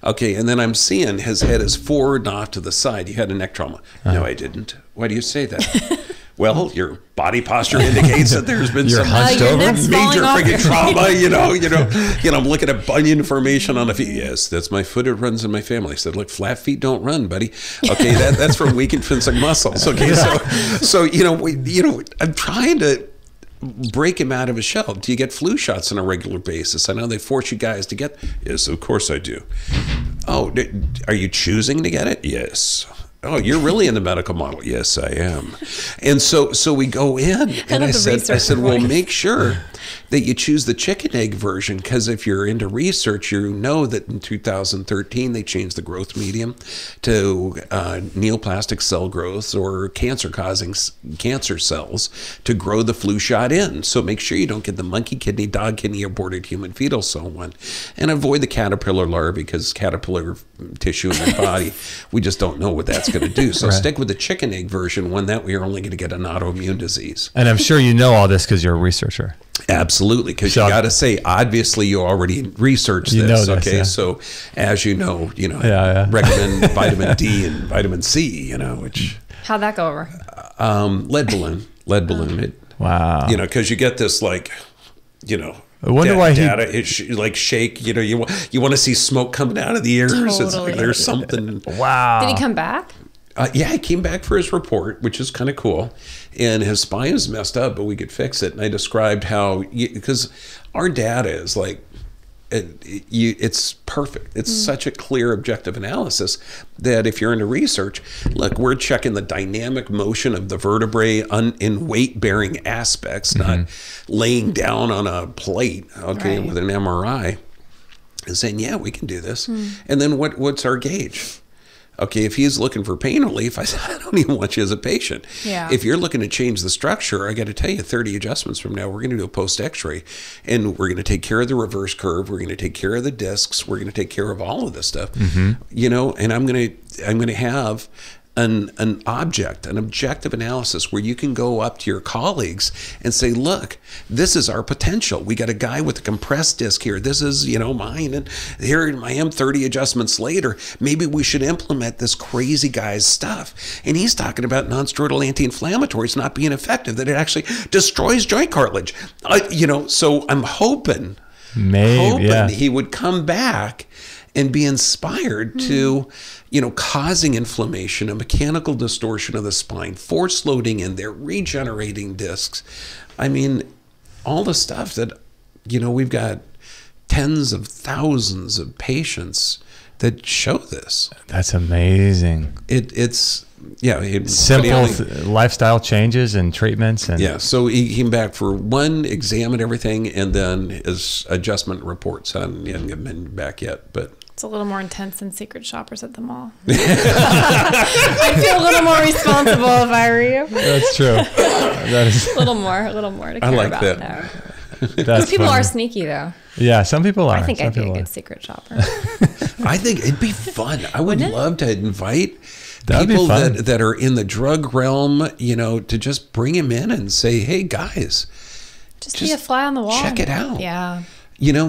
Okay. And then I'm seeing his head is forward and off to the side. You had a neck trauma. No, I didn't. Why do you say that? Well, your body posture indicates that there's been You're some hunched your over. neck's major falling off. freaking trauma, I'm looking at bunion formation on a feet. Yes, that's my foot. It runs in my family. I said, look, flat feet don't run, buddy. Okay, that's from weak intrinsic muscles. Okay, so I'm trying to break him out of his shell. Do you get flu shots on a regular basis? I know they force you guys to get. Yes, of course I do. Oh, are you choosing to get it? Yes. Oh, you're really in the medical model. Yes, I am. And so we go in, and I said, well, make sure that you choose the chicken egg version, because if you're into research, you know that in 2013 they changed the growth medium to neoplastic cell growth or cancer-causing cancer cells to grow the flu shot in. So make sure you don't get the monkey kidney, dog kidney, aborted human fetal cell one, and avoid the caterpillar larvae, because caterpillar tissue in the body, we just don't know what that's going to do. So Right. stick with the chicken egg version. One that we are only going to get an autoimmune disease. And I'm sure you know all this because you're a researcher. Absolutely, because So- you got to say, obviously, you already researched You this. know this, Okay, yeah. so as you know, Yeah. recommend vitamin D and vitamin C. Which How'd that go over? lead balloon. It, Wow. because you get this I wonder why he- data, like shake. You want to see smoke coming out of the ears. It's Totally. like there's something. Wow. Did he come back? Yeah, he came back for his report, which is kind of cool. And his spine is messed up, but we could fix it. And I described how, because our data is like, it's perfect. It's such a clear, objective analysis that if you're into research, look, we're checking the dynamic motion of the vertebrae in weight-bearing aspects, not laying down on a plate, okay, Right. with an MRI, and saying, yeah, we can do this. And then what's our gauge? Okay, if he's looking for pain relief, I said, I don't even want you as a patient. Yeah. If you're looking to change the structure, I got to tell you, 30 adjustments from now, we're going to do a post X-ray, and we're going to take care of the reverse curve. We're going to take care of the discs. We're going to take care of all of this stuff. And I'm going to have an objective analysis where you can go up to your colleagues and say, look, this is our potential. We got a guy with a compressed disc here. This is, mine. And here I am 30 adjustments later. Maybe we should implement this crazy guy's stuff. And he's talking about non-steroidal anti-inflammatories not being effective, that it actually destroys joint cartilage. So I'm hoping Maybe, he would come back and be inspired to, causing inflammation, a mechanical distortion of the spine, force loading in there, regenerating discs. I mean, all the stuff that, we've got tens of thousands of patients that show this. That's amazing. It's Simple lifestyle changes and treatments. And yeah, so he came back for one, examined everything, and then his adjustment reports. I haven't been back yet, but It's a little more intense than secret shoppers at the mall. I'd feel a little more responsible if I were you. That's true. That is, A little more to care like about that. though. that's People funny. are sneaky though. Yeah, some people are. I think Some I'd be a people good are. secret shopper. I think it'd be fun. I would Wouldn't it? love to invite That'd be people fun. that are in the drug realm, to just bring him in and say, hey, guys, Just be a fly on the wall. check it out. Yeah.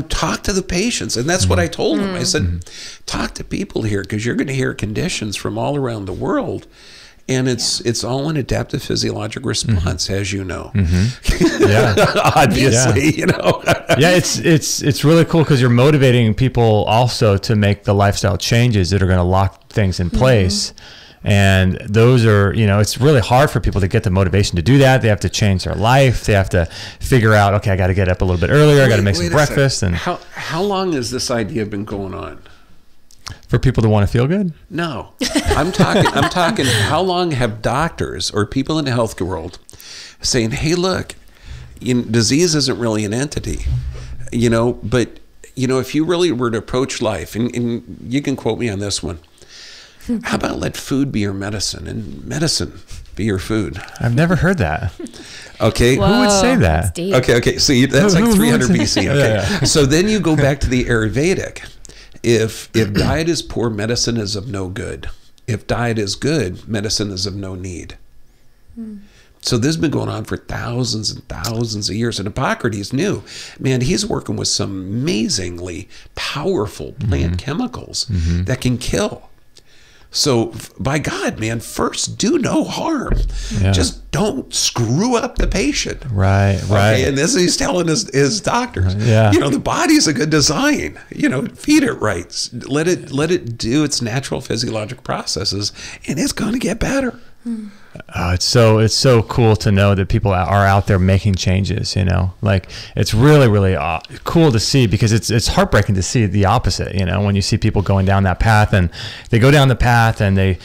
Talk to the patients. And that's what I told him. I said, talk to people here because you're going to hear conditions from all around the world. And it's all an adaptive physiologic response, as you know. Yeah. Obviously, Yeah, it's really cool because you're motivating people also to make the lifestyle changes that are going to lock things in place. And those are, it's really hard for people to get the motivation to do that. They have to change their life. They have to figure out, okay, I got to get up a little bit earlier. I got to make some Wait a breakfast. second. And How long has this idea been going on? for people to want to feel good. No, I'm talking. How long have doctors or people in the health world saying, "Hey, look, disease isn't really an entity, but if you really were to approach life, and you can quote me on this one, how about let food be your medicine and medicine be your food?" I've never heard that. Okay. Who would say that? That's deep. Okay. See, that's like Who 300 would BC. say- Okay. Yeah. So then you go back to the Ayurvedic. If diet is poor, medicine is of no good. If diet is good, medicine is of no need. So this has been going on for thousands and thousands of years. And Hippocrates knew, man, he's working with some amazingly powerful plant chemicals that can kill. So by God, man, first do no harm. Yeah. Just don't screw up the patient. Right. Okay, and this he's telling his doctors. Yeah. The body's a good design. Feed it right. Let it do its natural physiologic processes, and it's going to get better. It's so cool to know that people are out there making changes, like it's really, really cool to see because it's heartbreaking to see the opposite, when you see people going down that path and they go down the path and they,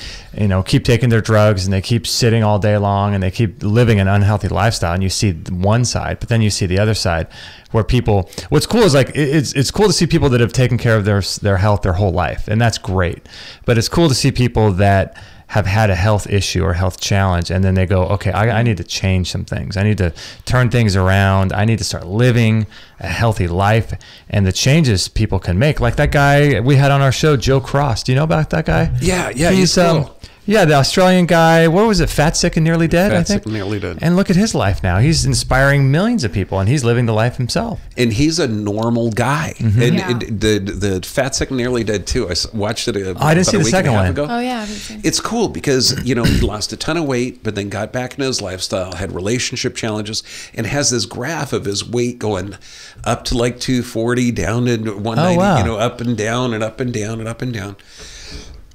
keep taking their drugs and they keep sitting all day long and they keep living an unhealthy lifestyle, and you see one side, but then you see the other side where people, what's cool is like, it's cool to see people that have taken care of their health their whole life, and that's great. But it's cool to see people that have had a health issue or health challenge, and then they go, okay, I need to change some things. I need to turn things around. I need to start living a healthy life and the changes people can make. Like that guy we had on our show, Joe Cross. Do you know about that guy? Yeah, he's cool. Yeah, the Australian guy, what was it, Fat, Sick, and Nearly Dead, I think? Sick and Nearly Dead. And look at his life now. He's inspiring millions of people, and he's living the life himself. And he's a normal guy. And the Fat, Sick, and Nearly Dead, too. I watched it I didn't see the second one. Ago. Oh, yeah. I haven't seen it. It's cool because, he lost a ton of weight, but then got back into his lifestyle, had relationship challenges, and has this graph of his weight going up to like 240, down to 190, wow. Up and down and up and down and up and down.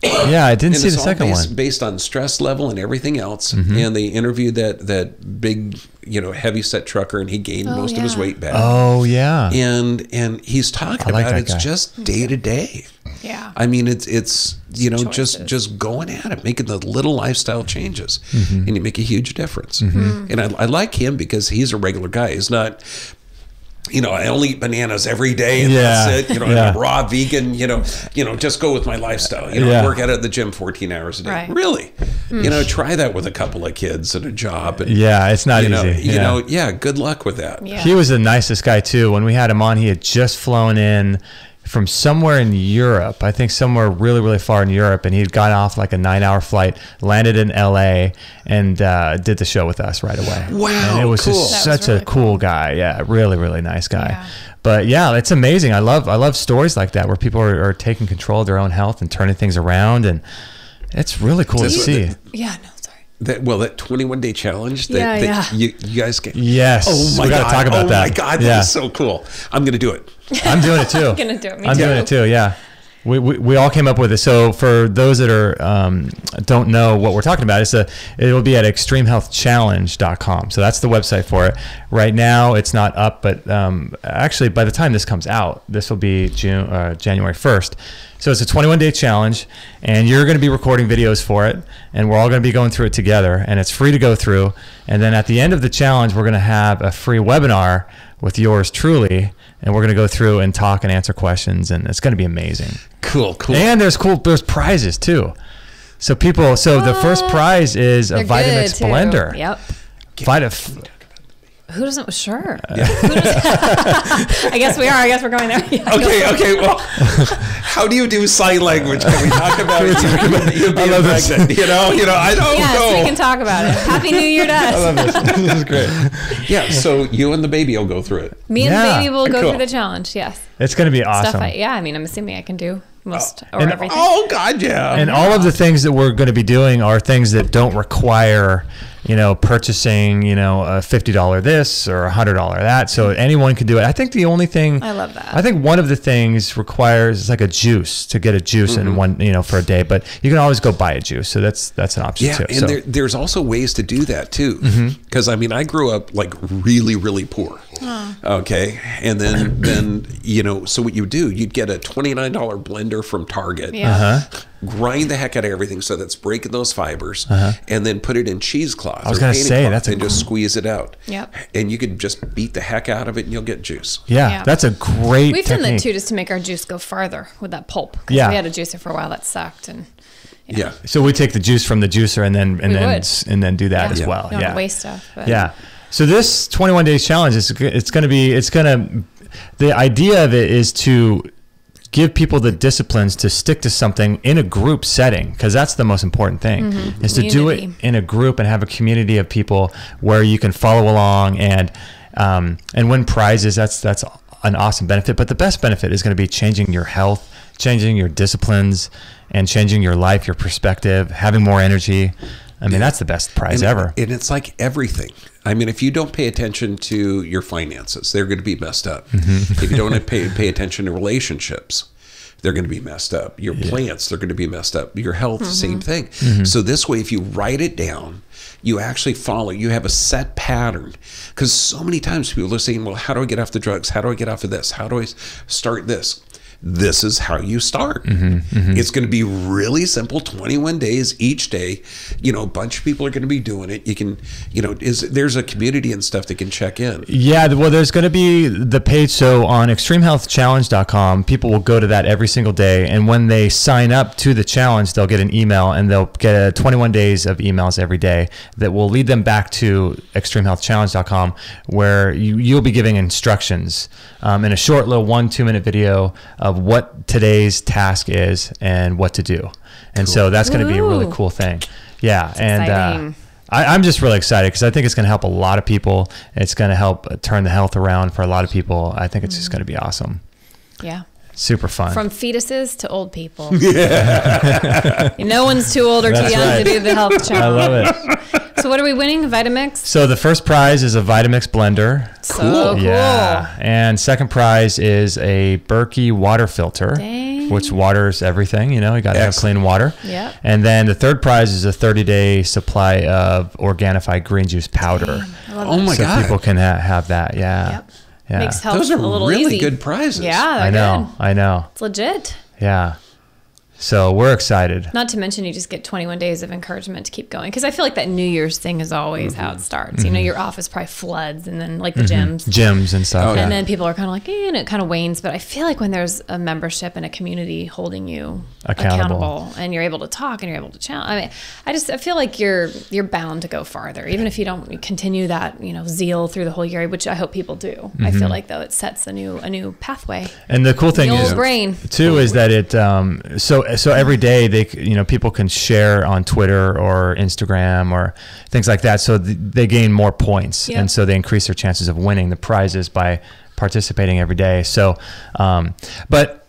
Yeah, I didn't see the second one. Based on stress level and everything else. And they interviewed that big, heavy set trucker, and he gained most of his weight back. Oh, yeah. And he's talking about it's just day to day. Yeah. I mean, it's just going at it, making the little lifestyle changes, and you make a huge difference. And I like him because he's a regular guy. He's not. I only eat bananas every day, and that's it. I'm raw vegan. Just go with my lifestyle. I work out at the gym 14 hours a day. Right. Really, try that with a couple of kids and a job. And, it's not easy. Good luck with that. Yeah. He was the nicest guy too. When we had him on, he had just flown in from somewhere in Europe, I think somewhere really, really far in Europe, and he'd gotten off like a 9-hour flight, landed in LA, and did the show with us right away. Wow, and it was cool. just such a cool guy. Yeah, really, really nice guy. Yeah. But yeah, it's amazing. I love stories like that where people are taking control of their own health and turning things around, and it's really cool to see. That 21-day challenge that you guys get. Yes. Oh my we got to talk about that. Oh my God, that is so cool. I'm going to do it. I'm doing it too. I'm going to do it. I'm doing it too. Yeah. We all came up with it. So for those that are don't know what we're talking about, it will be at extremehealthchallenge.com. So that's the website for it. Right now it's not up, but actually by the time this comes out, this will be January 1st. So it's a 21-day challenge, and you're going to be recording videos for it, and we're all going to be going through it together, and it's free to go through. And then at the end of the challenge, we're going to have a free webinar with yours truly, and we're going to go through and talk and answer questions, and it's going to be amazing. Cool. And there's prizes too. So the first prize is a Vitamix blender. Yep. Who doesn't? Sure. Yeah. I guess we are. I guess we're going there. Yeah, okay. Well, how do you do sign language? Can we talk about you being pregnant? I don't know. Yes, we can talk about it. Happy New Year to us. I love this. This is great. Yeah. So you and the baby will go through it. Me and the baby will go through the challenge. Yes. It's going to be awesome. I'm assuming I can do most or everything. Oh God, yeah. And all of the things that we're going to be doing are things that don't require, purchasing, a $50 this or $100 that. So anyone can do it. I think the only thing I love that. I think one of the things requires is like a juice to get a juice in one, for a day, but you can always go buy a juice. So that's an option too. Yeah, and there's also ways to do that too. Because I grew up like really, really poor. Okay, and then so what you do, you'd get a $29 blender from Target. Yeah. Grind the heck out of everything so that's breaking those fibers, and then put it in cheesecloth. I was going to say just squeeze it out. Yep. And you could just beat the heck out of it, and you'll get juice. Yeah. That's a great. We've done that too, just to make our juice go farther with that pulp. Yeah. We had a juicer for a while that sucked, and yeah. So we take the juice from the juicer and then do that as well. You don't want to waste stuff. But. Yeah. So this 21 days challenge the idea of it is to give people the disciplines to stick to something in a group setting, because that's the most important thing, is to do it in a group and have a community of people where you can follow along and win prizes. That's an awesome benefit. But the best benefit is going to be changing your health, changing your disciplines, and changing your life, your perspective, having more energy. That's the best prize ever. And it's like everything. If you don't pay attention to your finances, they're going to be messed up. If you don't pay attention to relationships, they're going to be messed up. Your plants, they're going to be messed up. Your health, same thing. So this way, if you write it down, you actually follow. You have a set pattern. Because so many times people are saying, well, how do I get off the drugs? How do I get off of this? How do I start this? this is how you start. It's going to be really simple, 21 days each day. A bunch of people are going to be doing it. You can, there's a community and stuff that can check in. Yeah, well, there's going to be the page. So on extremehealthchallenge.com, people will go to that every single day. And when they sign up to the challenge, they'll get an email, and they'll get 21 days of emails every day that will lead them back to extremehealthchallenge.com, where you'll be giving instructions in a short little 1-2 minute video of what today's task is and what to do. And so that's going to be a really cool thing. Yeah. That's and exciting. I'm just really excited because I think it's going to help a lot of people. It's going to help turn the health around for a lot of people. I think it's just going to be awesome. Yeah. Super fun. From fetuses to old people. Yeah. No one's too old or too young to do the health challenge. I love it. So what are we winning? Vitamix? So the first prize is a Vitamix blender. So cool. Yeah. And second prize is a Berkey water filter. Dang. Which waters everything. You got to have clean water. Yep. And then the third prize is a 30-day supply of Organifi green juice powder. Dang, I love Oh that. my So God. people can have that. Yeah. Yep. Yeah. Makes health Those are a little really easy. good prizes. Yeah, they're good. I know. It's legit. Yeah. So we're excited. Not to mention you just get 21 days of encouragement to keep going. Because I feel like that New Year's thing is always how it starts. Your office probably floods, and then like the gyms. Gyms and stuff. Oh, yeah. And then people are kind of like, and it kind of wanes. But I feel like when there's a membership and a community holding you accountable and you're able to talk and you're able to challenge. I feel like you're bound to go farther, even if you don't continue that, zeal through the whole year, which I hope people do. I feel like though it sets a new pathway. And the cool thing The old is brain. too is that it so every day they people can share on Twitter or Instagram or things like that, so they gain more points. Yep. And so they increase their chances of winning the prizes by participating every day. So but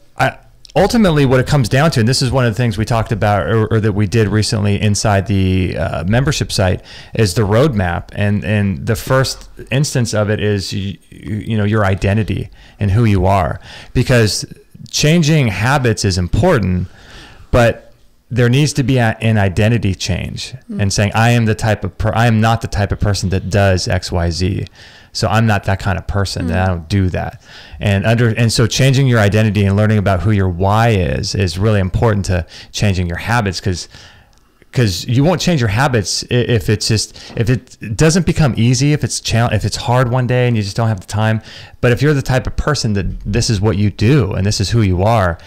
ultimately what it comes down to, and this is one of the things we talked about or that we did recently inside the membership site, is the roadmap. And the first instance of it is your identity and who you are, because changing habits is important, but there needs to be an identity change and saying, I am not the type of person that does XYZ. So I'm not that kind of person. That I don't do that. And so changing your identity and learning about who your why is really important to changing your habits, because you won't change your habits if it doesn't become easy, if it's hard one day and you just don't have the time. But if you're the type of person that this is what you do and this is who you are,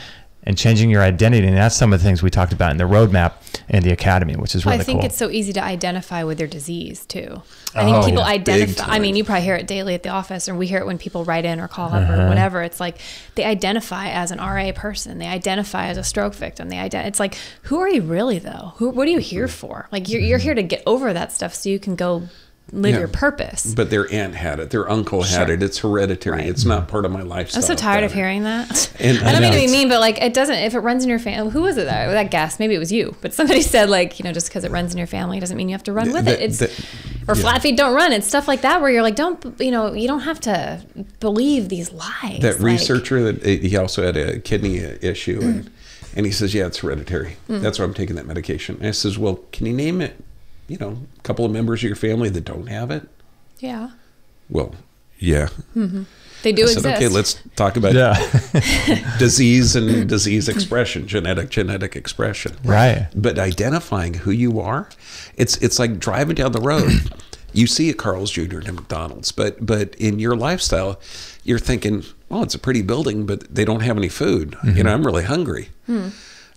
and changing your identity, and that's some of the things we talked about in the roadmap and the academy, which is really cool. I think it's so easy to identify with their disease too. I think people identify. I mean, you probably hear it daily at the office, or we hear it when people write in or call up or whatever. It's like they identify as an RA person. They identify as a stroke victim. It's like, who are you really though? What are you here for? Like you're here to get over that stuff so you can go live your purpose. But their aunt had it, their uncle had it. It's hereditary. Right. It's not part of my lifestyle. I'm so tired of hearing that. And I don't mean to be mean, but like it doesn't. If it runs in your family, who was it that guest? Maybe it was you, but somebody said like, just because it runs in your family doesn't mean you have to run with it. Flat feet don't run. It's stuff like that where you're like, you don't have to believe these lies. That researcher that he also had a kidney issue, and he says, yeah, it's hereditary. That's why I'm taking that medication. And I says, well, can you name it? A couple of members of your family that don't have it? Yeah. Well, yeah. Mm-hmm. They do exist. Okay, let's talk about disease and disease expression, genetic expression. Right. But identifying who you are, it's like driving down the road. You see a Carl's Jr. and a McDonald's, but in your lifestyle, you're thinking, well, it's a pretty building, but they don't have any food. I'm really hungry.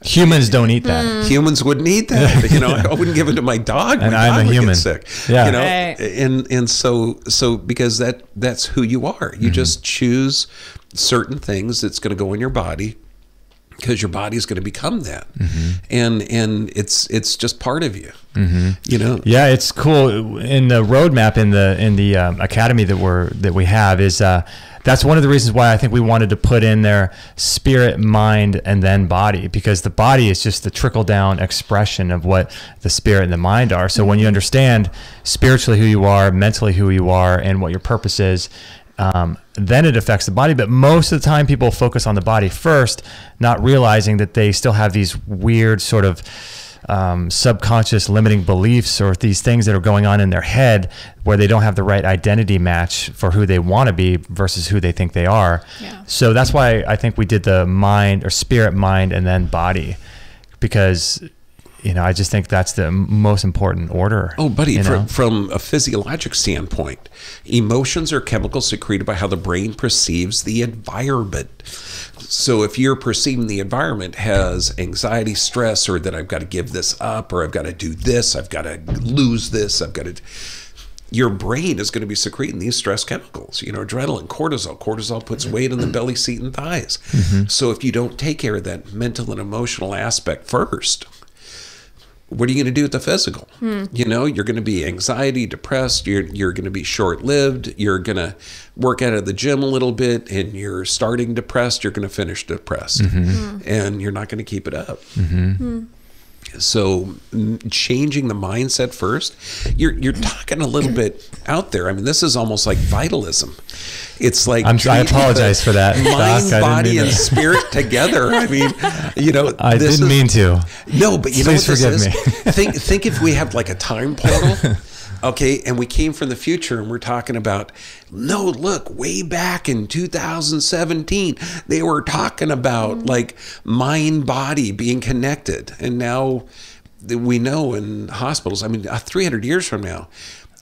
Humans don't eat that. Humans wouldn't eat that. I wouldn't give it to my dog. And my dog I'm a would human. Get sick. Yeah. Right. And so because that's who you are. You just choose certain things that's going to go in your body, because your body is going to become that. And it's just part of you. Yeah, it's cool. In the roadmap in the academy that we have is that's one of the reasons why I think we wanted to put in there spirit, mind, and then body, because the body is just the trickle down expression of what the spirit and the mind are. So when you understand spiritually who you are, mentally who you are, and what your purpose is, then it affects the body. But most of the time people focus on the body first, not realizing that they still have these weird sort of subconscious limiting beliefs or these things that are going on in their head where they don't have the right identity match for who they want to be versus who they think they are. Yeah. So that's why I think we did the mind or spirit, mind, and then body, because I just think that's the most important order. Oh, buddy, from a physiologic standpoint, emotions are chemicals secreted by how the brain perceives the environment. So if you're perceiving the environment has anxiety, stress, or that I've got to give this up, or I've got to do this, I've got to lose this, your brain is going to be secreting these stress chemicals, adrenaline, cortisol. Cortisol puts weight in the belly, seat, and thighs. Mm-hmm. So if you don't take care of that mental and emotional aspect first, what are you going to do with the physical? You're going to be anxiety, depressed. You're going to be short-lived. You're going to work out at the gym a little bit, and you're starting depressed. You're going to finish depressed, and you're not going to keep it up. So changing the mindset first, you're talking a little bit out there. I mean, this is almost like vitalism. It's like I apologize for that. Mind, body, and spirit together. I mean, I didn't mean to. No, but you know what this is? Forgive me. Think if we have like a time portal. Okay, and we came from the future, and we're talking about, no, look, way back in 2017, they were talking about like mind, body being connected. And now we know in hospitals, I mean, 300 years from now,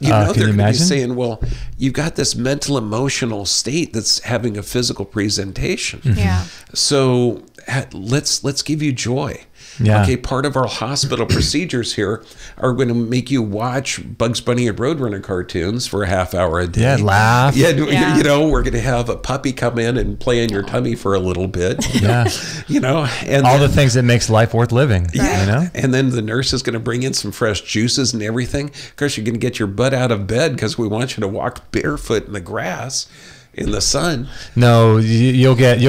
they're going to be saying, well, you've got this mental, emotional state that's having a physical presentation. Yeah. So let's give you joy. Yeah. Okay, part of our hospital procedures here are going to make you watch Bugs Bunny and Roadrunner cartoons for a half hour a day. Yeah, laugh. Yeah. We're going to have a puppy come in and play in your tummy for a little bit. Yeah. And all the things that makes life worth living. Yeah. And then the nurse is going to bring in some fresh juices and everything. Of course, you're going to get your butt out of bed because we want you to walk barefoot in the grass. In the sun. No, you'll get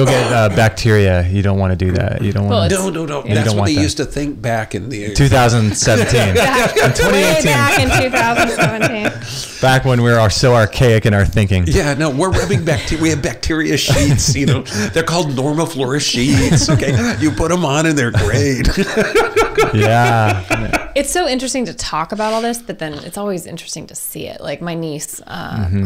bacteria. You don't want to do that. You don't want. No. That's what they used to think back in the 2017. In 2018. Way back in 2017. Back when we were so archaic in our thinking. Yeah, no, we're rubbing bacteria. We have bacteria sheets. They're called Normaflora sheets. Okay, you put them on and they're great. Yeah. It's so interesting to talk about all this, but then it's always interesting to see it. Like my niece,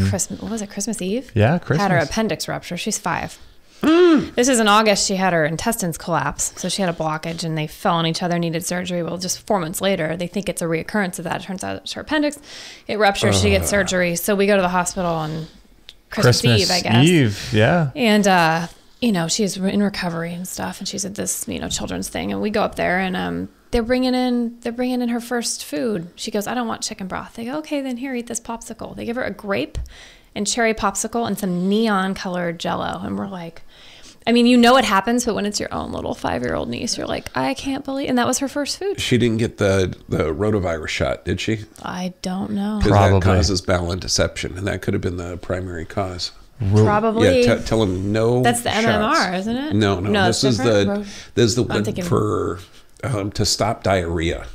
Christmas Eve? Yeah, Christmas. Had her appendix rupture. She's 5. This is in August. She had her intestines collapse. So she had a blockage and they fell on each other, needed surgery. Well, just 4 months later, they think it's a reoccurrence of that. It turns out it's her appendix. It ruptures. She gets surgery. So we go to the hospital on Christmas Eve, I guess. Eve, yeah. And, she's in recovery and stuff. And she's at this, children's thing. And we go up there and, they're bringing in her first food. She goes, I don't want chicken broth. They go, okay, then here, eat this popsicle. They give her a grape and cherry popsicle and some neon colored Jell-O. And we're like, it happens, but when it's your own little 5-year-old niece, you're like, I can't believe. And that was her first food. She didn't get the rotavirus shot, did she? I don't know. Because that causes bowel intussusception, and that could have been the primary cause. Probably. Yeah, tell them no. That's the shots. MMR, isn't it? No. This is the one for to stop diarrhea.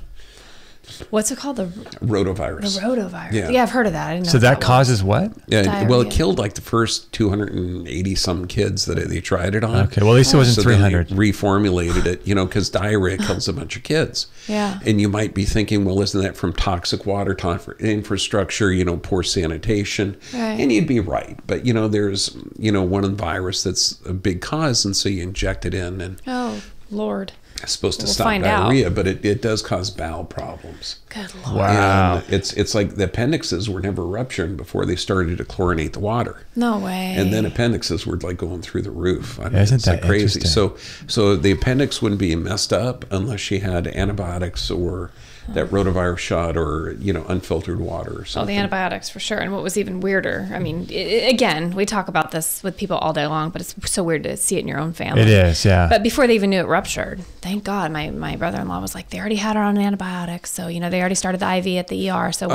What's it called? The rotavirus. The rotavirus. Yeah, I've heard of that. I didn't know. So that causes what? Yeah, diarrhea. Well, it killed like the first 280 some kids that they tried it on. Okay, well at least it wasn't 300. Then they reformulated it, because diarrhea kills a bunch of kids. Yeah. And you might be thinking, well, isn't that from toxic water, infrastructure, poor sanitation? Right. And you'd be right, but there's one virus that's a big cause, and so you inject it in, and oh Lord. It's supposed to stop diarrhea, but it does cause bowel problems. Good Lord. Wow. And it's like the appendixes were never rupturing before they started to chlorinate the water. No way. And then appendixes were like going through the roof. I mean, Isn't it's that like crazy. interesting? So the appendix wouldn't be messed up unless she had antibiotics or that rotavirus shot or, unfiltered water or something. Oh, the antibiotics for sure. And what was even weirder, again, we talk about this with people all day long, but it's so weird to see it in your own family. It is, yeah. But before they even knew it ruptured, thank God, my brother-in-law was like, they already had her on antibiotics. So, they already started the IV at the ER. So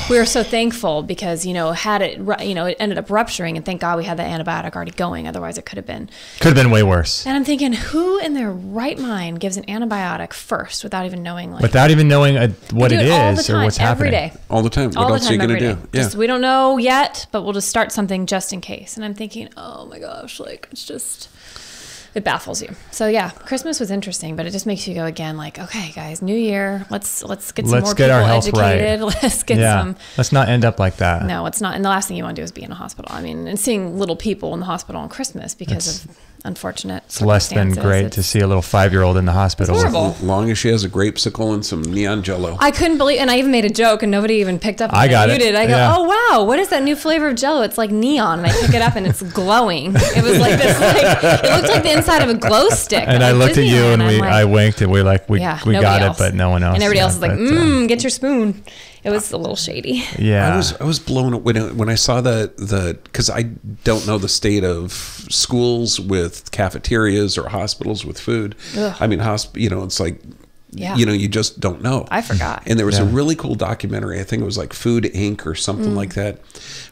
we were so thankful because, had it, it ended up rupturing, and thank God we had the antibiotic already going. Otherwise it could have been way worse. And I'm thinking, who in their right mind gives an antibiotic first without even knowing what it is or what's happening? Every day. All the time. What else are you going to do? Yeah. We don't know yet, but we'll just start something just in case. And I'm thinking, oh my gosh, it's just, It baffles you. So yeah, Christmas was interesting, but it just makes you go again, like, okay, guys, New Year, let's get some more people our health educated. Right. Let's get some. Let's not end up like that. No, it's not. And the last thing you want to do is be in a hospital. I mean, and seeing little people in the hospital on Christmas because of unfortunate It's less than great to see a little 5-year-old in the hospital. It's horrible. As long as she has a grapesicle and some neon jello. I couldn't believe, and I even made a joke, and nobody even picked up. I got it. You did. I go, yeah. oh wow, what is that new flavor of Jello? It's like neon, and I pick it up, and it's glowing. It was like this, like it looked like the inside of a glow stick. And I looked at you, and I winked, and we got else. it, but no one else. And everybody else is like, get your spoon. It was a little shady. Yeah, I was blown away when I saw the because I don't know the state of schools with cafeterias or hospitals with food. Ugh. I mean, it's like, you just don't know. I forgot. And there was a really cool documentary. I think it was like Food Inc. or something like that,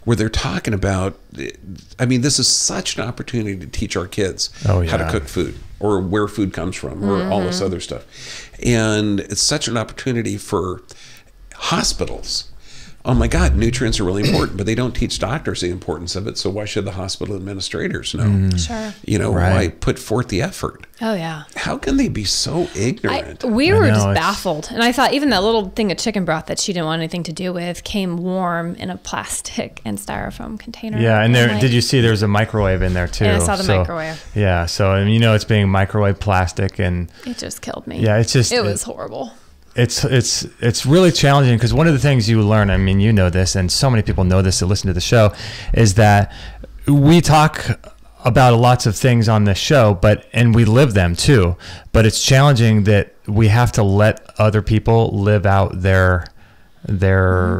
where they're talking about. I mean, this is such an opportunity to teach our kids how to cook food or where food comes from or all this other stuff, and it's such an opportunity for hospitals. Oh my God, nutrients are really important, but they don't teach doctors the importance of it. So why should the hospital administrators know? Sure. Why put forth the effort? Oh yeah. How can they be so ignorant? We were just baffled. And I thought even that little thing of chicken broth that she didn't want anything to do with came warm in a plastic and styrofoam container. Yeah, and did you see there's a microwave in there too? And I saw the microwave. Yeah, so it's being microwave plastic, and it just killed me. Yeah, it was horrible. It's really challenging because one of the things you learn, I mean, you know this, and so many people know this that listen to the show, is that we talk about lots of things on this show, and we live them too. But it's challenging that we have to let other people live out their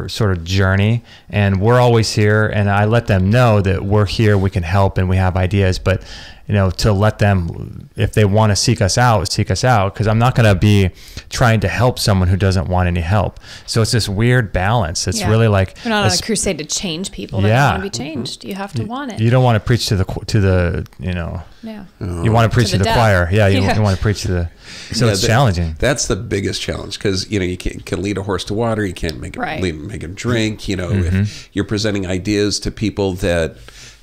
sort of journey, and we're always here, and I let them know that we're here, we can help, and we have ideas, but to let them, if they want to seek us out, because I'm not going to be trying to help someone who doesn't want any help. So it's this weird balance. It's really like we're not on a crusade to change people that want to be changed. You have to want it. You don't want to preach to the you want to preach to the choir. Yeah, you want to preach to the. So it's challenging. That's the biggest challenge because you can lead a horse to water. You can't make him drink. If you're presenting ideas to people that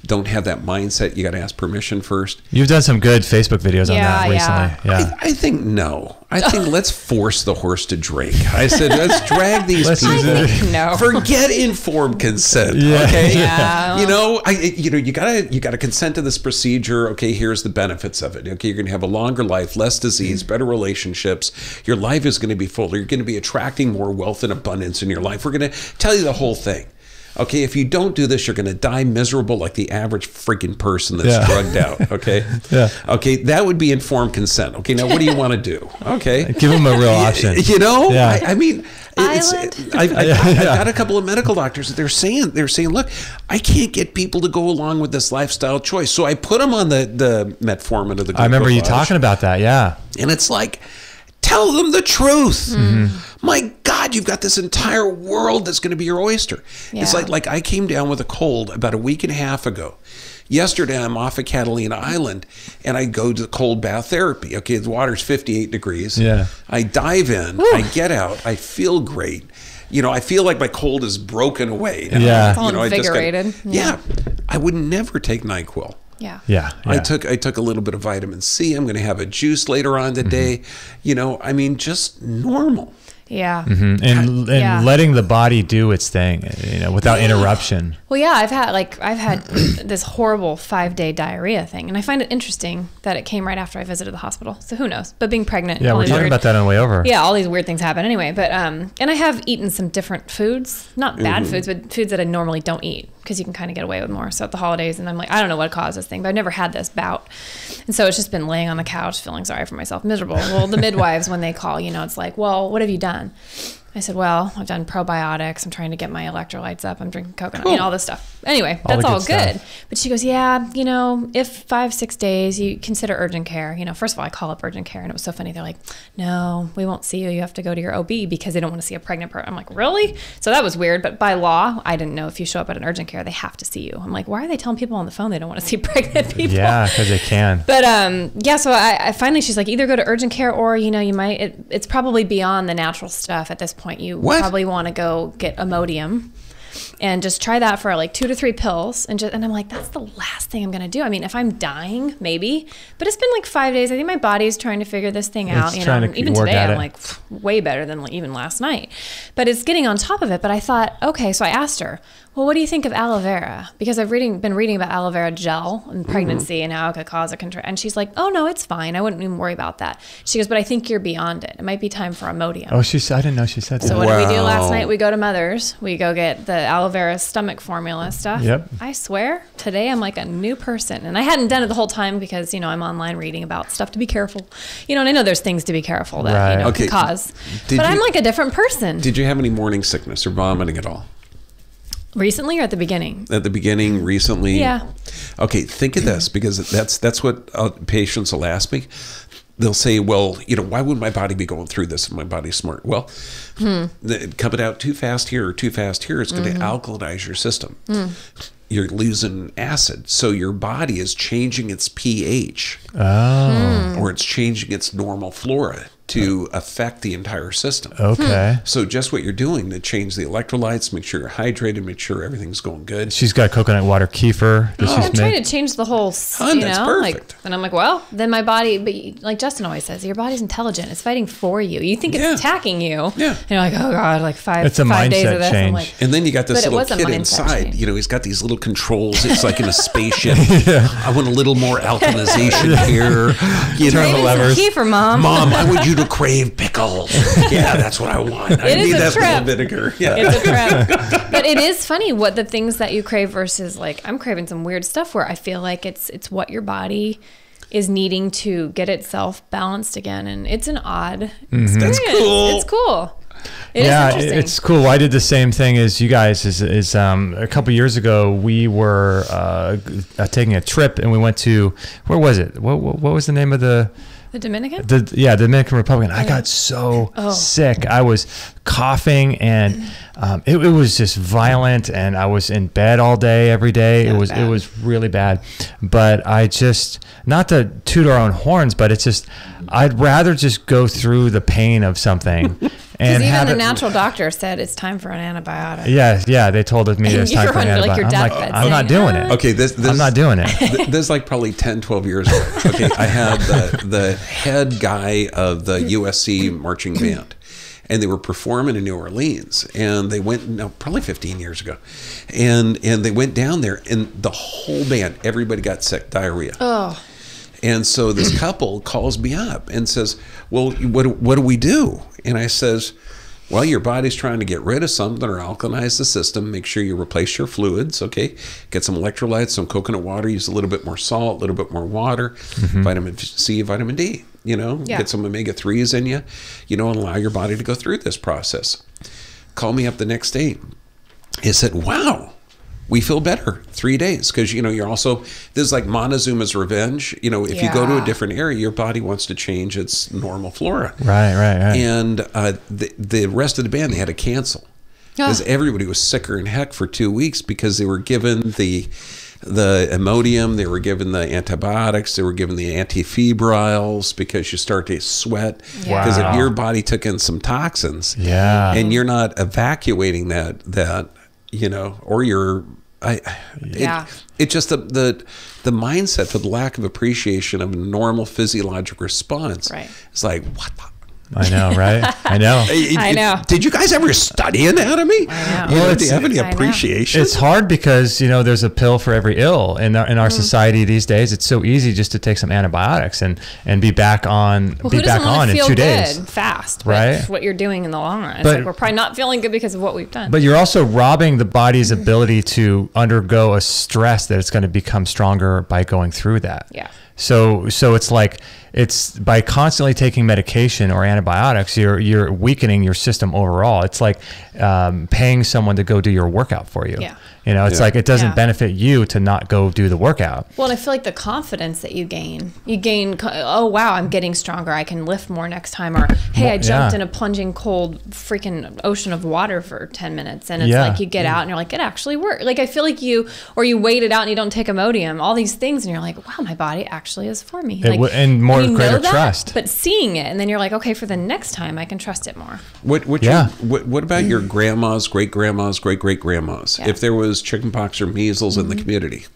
don't have that mindset, you got to ask permission first. You've done some good Facebook videos on that recently. Yeah. I think no. I think let's force the horse to drink. I said let's drag these people. No. Forget informed consent. Yeah. Okay. Yeah. You gotta consent to this procedure. Okay, here's the benefits of it. Okay, you're gonna have a longer life, less disease, better relationships. Your life is gonna be fuller. You're gonna be attracting more wealth and abundance in your life. We're gonna tell you the whole thing. Okay, if you don't do this, you're going to die miserable like the average freaking person that's drugged out. Okay? Yeah. Okay, that would be informed consent. Okay, now what do you want to do? Okay. Give them a real option. Yeah. I mean, I've got a couple of medical doctors that they're saying, look, I can't get people to go along with this lifestyle choice. So I put them on the metformin or the glucophage. I remember you talking about that, yeah. And it's like, tell them the truth. My God, you've got this entire world that's going to be your oyster. Yeah. It's like I came down with a cold about a week and a half ago. Yesterday, I'm off of Catalina Island, and I go to the cold bath therapy. Okay, the water's 58 degrees. Yeah. I dive in. Woo. I get out. I feel great. I feel like my cold is broken away. Yeah. It's all invigorated. I would never take NyQuil. Yeah. I took a little bit of vitamin C. I'm going to have a juice later on today. I mean, just normal. Yeah. And letting the body do its thing, without interruption. Well, yeah, I've had this horrible 5-day diarrhea thing, and I find it interesting that it came right after I visited the hospital. So who knows? But being pregnant, yeah, we're talking about that on the way over. Yeah, all these weird things happen anyway. But and I have eaten some different foods, not bad foods, but foods that I normally don't eat because you can kind of get away with more. So at the holidays, and I'm like, I don't know what caused this thing, but I've never had this bout, and so it's just been laying on the couch feeling sorry for myself, miserable. Well, the midwives when they call, it's like, well, what have you done? I said, well, I've done probiotics. I'm trying to get my electrolytes up. I'm drinking coconut, all this stuff. Anyway, that's all good. But she goes, yeah, if 5-6 days, you consider urgent care. First of all, I call up urgent care, and it was so funny. They're like, no, we won't see you. You have to go to your OB because they don't want to see a pregnant person. I'm like, really? So that was weird. But by law, I didn't know if you show up at an urgent care, they have to see you. I'm like, why are they telling people on the phone they don't want to see pregnant people? Yeah, because they can. But so I finally, she's like, either go to urgent care or, you might, it's probably beyond the natural stuff at this point. You probably want to go get Imodium. and just try that for like 2 to 3 pills. And I'm like, that's the last thing I'm going to do. I mean, if I'm dying, maybe, but it's been like 5 days. I think my body's trying to figure this thing out. Even today, I'm like way better than even last night, but it's getting on top of it. But I thought, okay, so I asked her, well, what do you think of aloe vera? Because I've been reading about aloe vera gel and pregnancy and how it could cause a contraction. And she's like, oh, no, it's fine. I wouldn't even worry about that. She goes, but I think you're beyond it. It might be time for Imodium. Oh, I didn't know she said that. So what did we do last night? We go to Mother's. We go get the aloe vera stomach formula stuff. Yep. I swear, today I'm like a new person. And I hadn't done it the whole time because, I'm online reading about stuff to be careful. And I know there's things to be careful that, can cause. But I'm like a different person. Did you have any morning sickness or vomiting at all? Recently or at the beginning? At the beginning, recently? Yeah. Okay, think of this, because that's what patients will ask me. They'll say, well, why would my body be going through this if my body's smart? Well, coming out too fast here or too fast here is going to alkalinize your system. You're losing acid. So your body is changing its pH. Or it's changing its normal flora to affect the entire system. Okay. So just what you're doing to change the electrolytes, make sure you're hydrated, make sure everything's going good. She's got coconut water kefir that she's I'm trying to change the whole, that's perfect. and I'm like, well, then my body, but like Justin always says, your body's intelligent. It's fighting for you. You think it's attacking you. Yeah. And you're like, oh God, like it's a 5 days mindset of this. change. I'm like, and then you got this little kid inside. He's got these little controls. It's like in a spaceship. I want a little more alkalization here. Turn the levers. Kefir, Mom. Mom, I want you to crave pickles. Yeah, that's what I want. I need that little vinegar. Yeah. It's a trip. But it is funny what the things that you crave versus like I'm craving some weird stuff where I feel like it's what your body is needing to get itself balanced again, and it's an odd experience. That's cool. It's cool. It is interesting. It's cool. I did the same thing as you guys. A couple years ago, we were taking a trip, and we went to, where was it? What was the name of the Dominican? The Dominican Republic. I got so sick. I was coughing, and it was just violent, and I was in bed all day, every day. It was really bad. But I just, not to toot our own horns, but it's just, I'd rather just go through the pain of something. And even the natural doctor said it's time for an antibiotic. Yeah, they told me it's time for an antibiotic. Like your deathbed I'm not doing it. Okay, I'm not doing it. This is like probably 10, 12 years ago. Okay, I had the head guy of the USC marching band, and they were performing in New Orleans, and they went, probably 15 years ago, and they went down there, and the whole band, everybody got sick, diarrhea. Oh. And so this couple calls me up and says, well, what do we do? And I says, well, your body's trying to get rid of something or alkalinize the system. Make sure you replace your fluids, okay? Get some electrolytes, some coconut water, use a little bit more salt, a little bit more water, vitamin C, vitamin D, get some omega-3s in you, and allow your body to go through this process. Call me up the next day. He said, wow, we feel better 3 days, because you're also, this is like Montezuma's revenge. If you go to a different area, your body wants to change its normal flora. Right. And the rest of the band, they had to cancel because everybody was sicker than heck for 2 weeks, because they were given the Imodium, they were given the antibiotics, they were given the antifebriles, because you start to sweat. Because if your body took in some toxins, and you're not evacuating that. Or you're, it's just the mindset for the lack of appreciation of a normal physiological response. Right. It's like, what the? I know, right? I know. I know. Did you guys ever study anatomy? I know. Well, do you have any appreciation? It's hard because, there's a pill for every ill in our society these days. It's so easy just to take some antibiotics and be back on in 2 days. Fast, right? What you're doing in the long run. It's like we're probably not feeling good because of what we've done. But you're also robbing the body's ability to undergo a stress that it's going to become stronger by going through that. Yeah. So it's like, it's by constantly taking medication or antibiotics, you're weakening your system overall. It's like paying someone to go do your workout for you. Yeah. You know, it's like it doesn't benefit you to not go do the workout. Well, and I feel like the confidence that you gain, oh, wow, I'm getting stronger. I can lift more next time. Or, hey, I jumped in a plunging cold freaking ocean of water for 10 minutes. And it's like you get out and you're like, it actually worked. Like, I feel like you wait it out and you don't take Imodium, all these things. And you're like, wow, my body actually is for me. Like, and more greater trust. But seeing it, and then you're like, okay, for the next time, I can trust it more. What about your grandmas, great-grandmas, great-great-grandmas? Yeah. If there was chickenpox or measles in the community,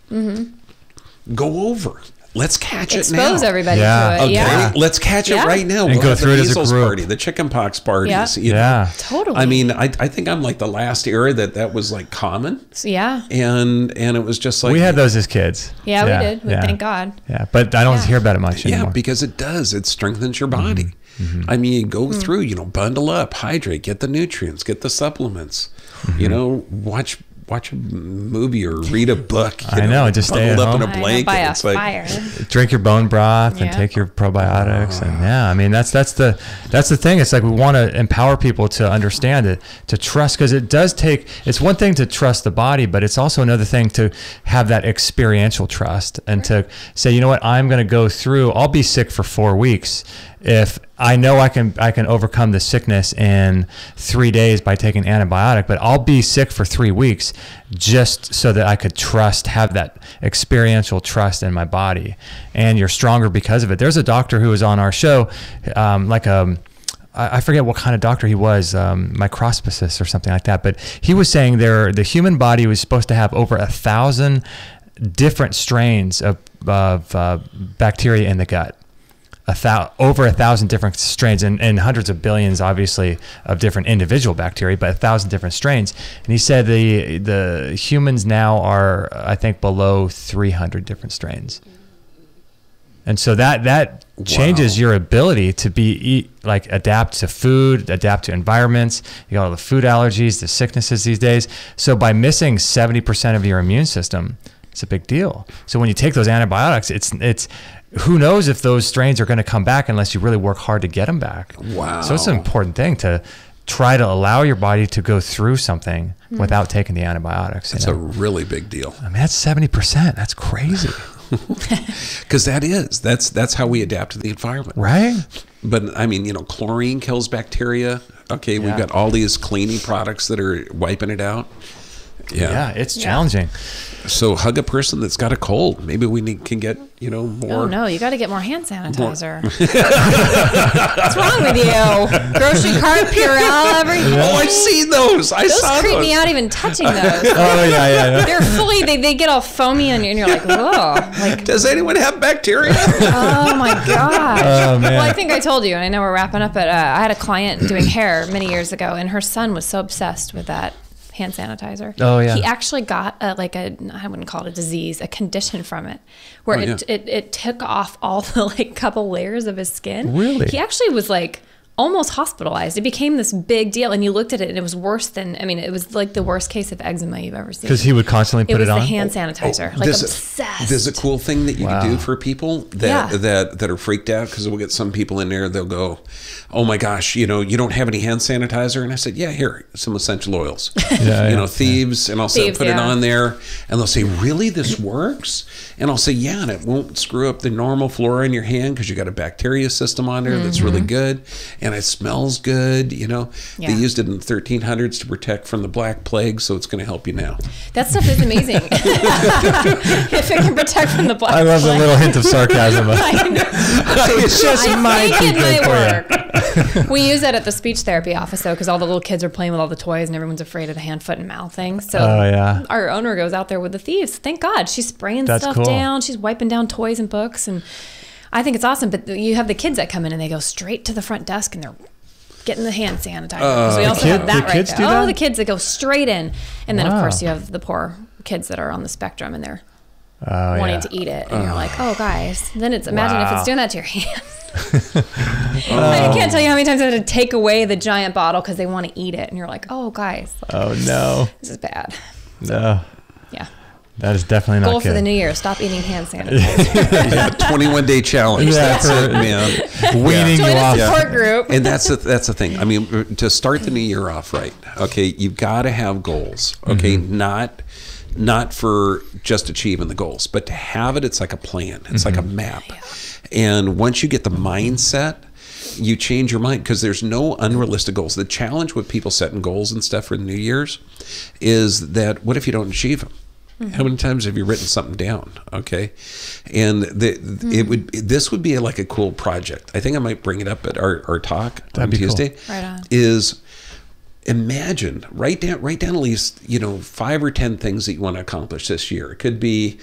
go over. Let's catch it now. Expose everybody to it. Okay. Yeah. Let's catch it right now. And go through it as a group. Party, the chickenpox parties. Yeah. Totally. I mean, I think I'm like the last era that was like common. Yeah. And it was just like. We had those as kids. Yeah, we did. Thank God. Yeah. But I don't hear about it much anymore. Yeah, because it does. It strengthens your body. I mean, you go through, bundle up, hydrate, get the nutrients, get the supplements, watch a movie or read a book. Just stay at home. Up in a blanket. By a it's like, fire. Drink your bone broth and take your probiotics. And I mean, that's the thing. It's like we want to empower people to understand it, to trust, because it does take, it's one thing to trust the body, but it's also another thing to have that experiential trust and to say, you know what, I'm going to go through, I'll be sick for 4 weeks. If I know I can overcome the sickness in 3 days by taking an antibiotic, but I'll be sick for 3 weeks just so that I could have that experiential trust in my body. And you're stronger because of it. There's a doctor who was on our show, I forget what kind of doctor he was, microscopist or something like that, but he was saying the human body was supposed to have over 1,000 different strains of bacteria in the gut. Over 1,000 different strains and hundreds of billions, obviously, of different individual bacteria, but 1,000 different strains. And he said the humans now are, I think, below 300 different strains. And so that changes your ability to adapt to food, adapt to environments. You got all the food allergies, the sicknesses these days. So by missing 70% of your immune system, it's a big deal. So when you take those antibiotics, it's who knows if those strains are going to come back unless you really work hard to get them back. Wow. So it's an important thing to try to allow your body to go through something without taking the antibiotics. It's a really big deal. I mean, that's 70%. That's crazy. Because that's how we adapt to the environment. Right. But I mean, chlorine kills bacteria. Okay, we've got all these cleaning products that are wiping it out. Yeah, it's challenging. So hug a person that's got a cold. Maybe we can get, more. Oh, no, you got to get more hand sanitizer. What's wrong with you? Grocery cart, Purell, everything. Oh, I've seen those. I saw those. Those creep me out even touching those. Oh, yeah. They're fully, they get all foamy on you and you're like, whoa. Like, does anyone have bacteria? Oh, my gosh. Oh, man. Well, I think I told you, and I know we're wrapping up, but I had a client doing hair many years ago, and her son was so obsessed with that hand sanitizer. Oh, yeah. He actually got I wouldn't call it a disease, a condition from it, where it took off all the couple layers of his skin. Really? He actually was almost hospitalized. It became this big deal, and you looked at it, and it was worse than, it was like the worst case of eczema you've ever seen. Because he would constantly put it on? It was the hand sanitizer, obsessed. There's a cool thing that you can do for people that are freaked out, because we'll get some people in there, they'll go, oh my gosh, you don't have any hand sanitizer? And I said, yeah, here, some essential oils. Thieves, and I'll say, put it on there, and they'll say, really, this works? And I'll say, yeah, and it won't screw up the normal flora in your hand, because you got a bacteria system on there that's really good. And it smells good, They used it in the 1300s to protect from the Black Plague, so it's going to help you now. That stuff is amazing. If it can protect from the Black Plague. I love the little hint of sarcasm. It's just work. We use that at the speech therapy office, though, because all the little kids are playing with all the toys and everyone's afraid of the hand, foot, and mouth thing. So our owner goes out there with the thieves. Thank God. She's spraying stuff down. She's wiping down toys and books, and I think it's awesome. But you have the kids that come in and they go straight to the front desk and they're getting the hand sanitizer. We also have that right there. The kids that go straight in. And then, of course, you have the poor kids that are on the spectrum and they're wanting to eat it. And you're like, oh, guys. Then imagine if it's doing that to your hands. I can't tell you how many times I had to take away the giant bottle because they want to eat it. And you're like, oh, guys. Oh, no. This is bad. No. Yeah. That is definitely not good. Goal for the new year: stop eating hand sanitizer. 21-day challenge. That's it, man. Weaning you off. Support group. And that's the thing. I mean, to start the new year off right, okay, you've got to have goals. Okay, not not for just achieving the goals, but to have it, it's like a plan. It's like a map. And once you get the mindset, you change your mind, because there's no unrealistic goals. The challenge with people setting goals and stuff for the New Year's is that, what if you don't achieve them? How many times have you written something down? Okay. And this would be like a cool project. I think I might bring it up at our talk on Tuesday. Cool. Right on. Is imagine, write down at least, 5 or 10 things that you want to accomplish this year. It could be,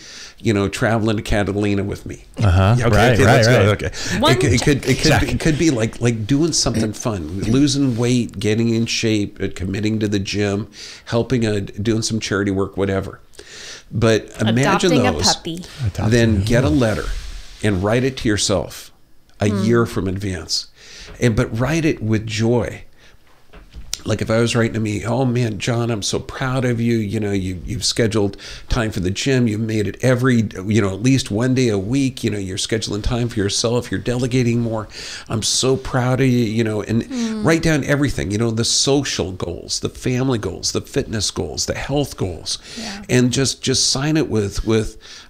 traveling to Catalina with me. Right. Okay. It could be like doing something fun, losing weight, getting in shape, committing to the gym, helping, doing some charity work, whatever. But imagine adopting those. A puppy. Then get a letter and write it to yourself a year from advance, but write it with joy. Like if I was writing to me, oh man, John, I'm so proud of you. You've scheduled time for the gym. You made it every, at least one day a week. You're scheduling time for yourself. You're delegating more. I'm so proud of you. And write down everything. The social goals, the family goals, the fitness goals, the health goals, and just sign it with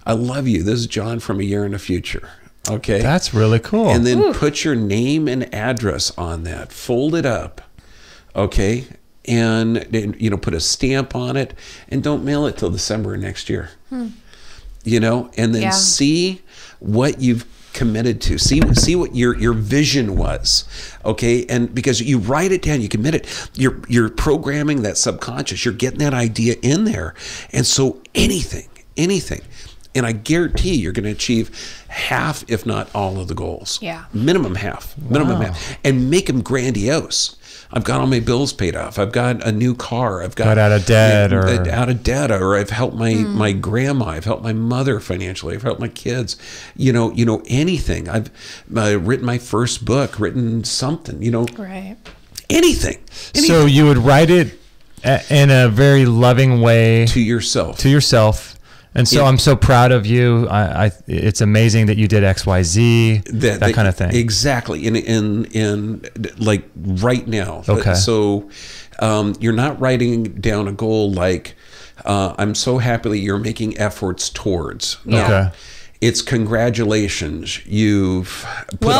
I love you. This is John from a year in the future. Okay, that's really cool. And then put your name and address on that. Fold it up. Okay, and put a stamp on it, and don't mail it till December of next year. And then see what you've committed to. See what your vision was. Okay, and because you write it down, you commit it. You're programming that subconscious. You're getting that idea in there, and so anything. And I guarantee you're going to achieve half, if not all, of the goals. Yeah, minimum half, and make them grandiose. I've got all my bills paid off. I've got a new car. I've got out of debt, or I've helped my grandma. I've helped my mother financially. I've helped my kids. Anything. I've written my first book. Written something. Right. Anything. So you would write it in a very loving way to yourself. And so I'm so proud of you. It's amazing that you did X, Y, Z, that kind of thing. Exactly. In like right now. Okay. So you're not writing down a goal like, I'm so happy that you're making efforts towards. No. Okay. It's congratulations. You've put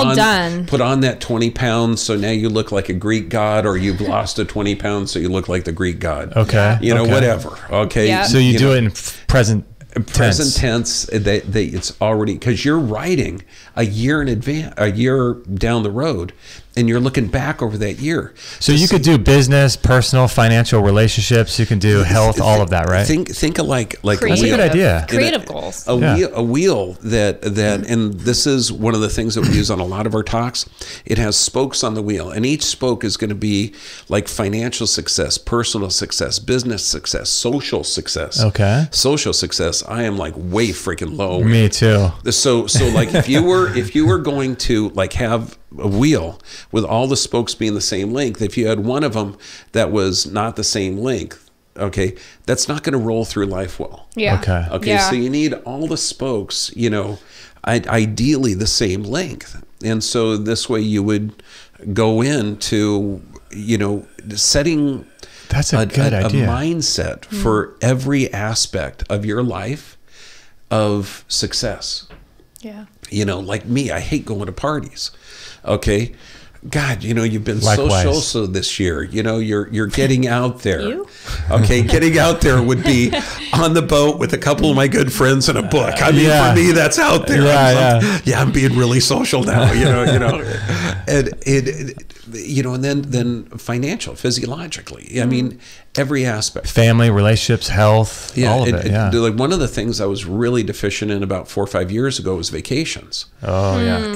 on that 20 pounds, so now you look like a Greek god, or you've lost a 20 pounds, so you look like the Greek god. Okay. Whatever. Okay. Yeah. So you do it in present tense. That it's already, because you're writing a year in advance, a year down the road, and you're looking back over that year. So you could do business, personal, financial, relationships. You can do health, all of that, right? Think of like that's a good idea. Creative goals. A wheel that, and this is one of the things that we use on a lot of our talks. It has spokes on the wheel, and each spoke is going to be like financial success, personal success, business success, social success. Okay. Social success. I am like way freaking low. Me too. So like if you were going to like have a wheel with all the spokes being the same length, if you had one of them that was not the same length, okay, that's not going to roll through life well. Yeah. Okay. Yeah. So you need all the spokes, ideally the same length. And so this way you would go into, setting that's a good idea. A mindset for every aspect of your life of success. Yeah. Like me, I hate going to parties. Okay. God, you've been Likewise. so social this year. You're getting out there. You? Okay, getting out there would be on the boat with a couple of my good friends and a book. I mean, for me, that's out there. I'm being really social now. And then financial, physiologically. I mean, every aspect. Family, relationships, health, all of it. Yeah. Like one of the things I was really deficient in about 4 or 5 years ago was vacations. Oh yeah.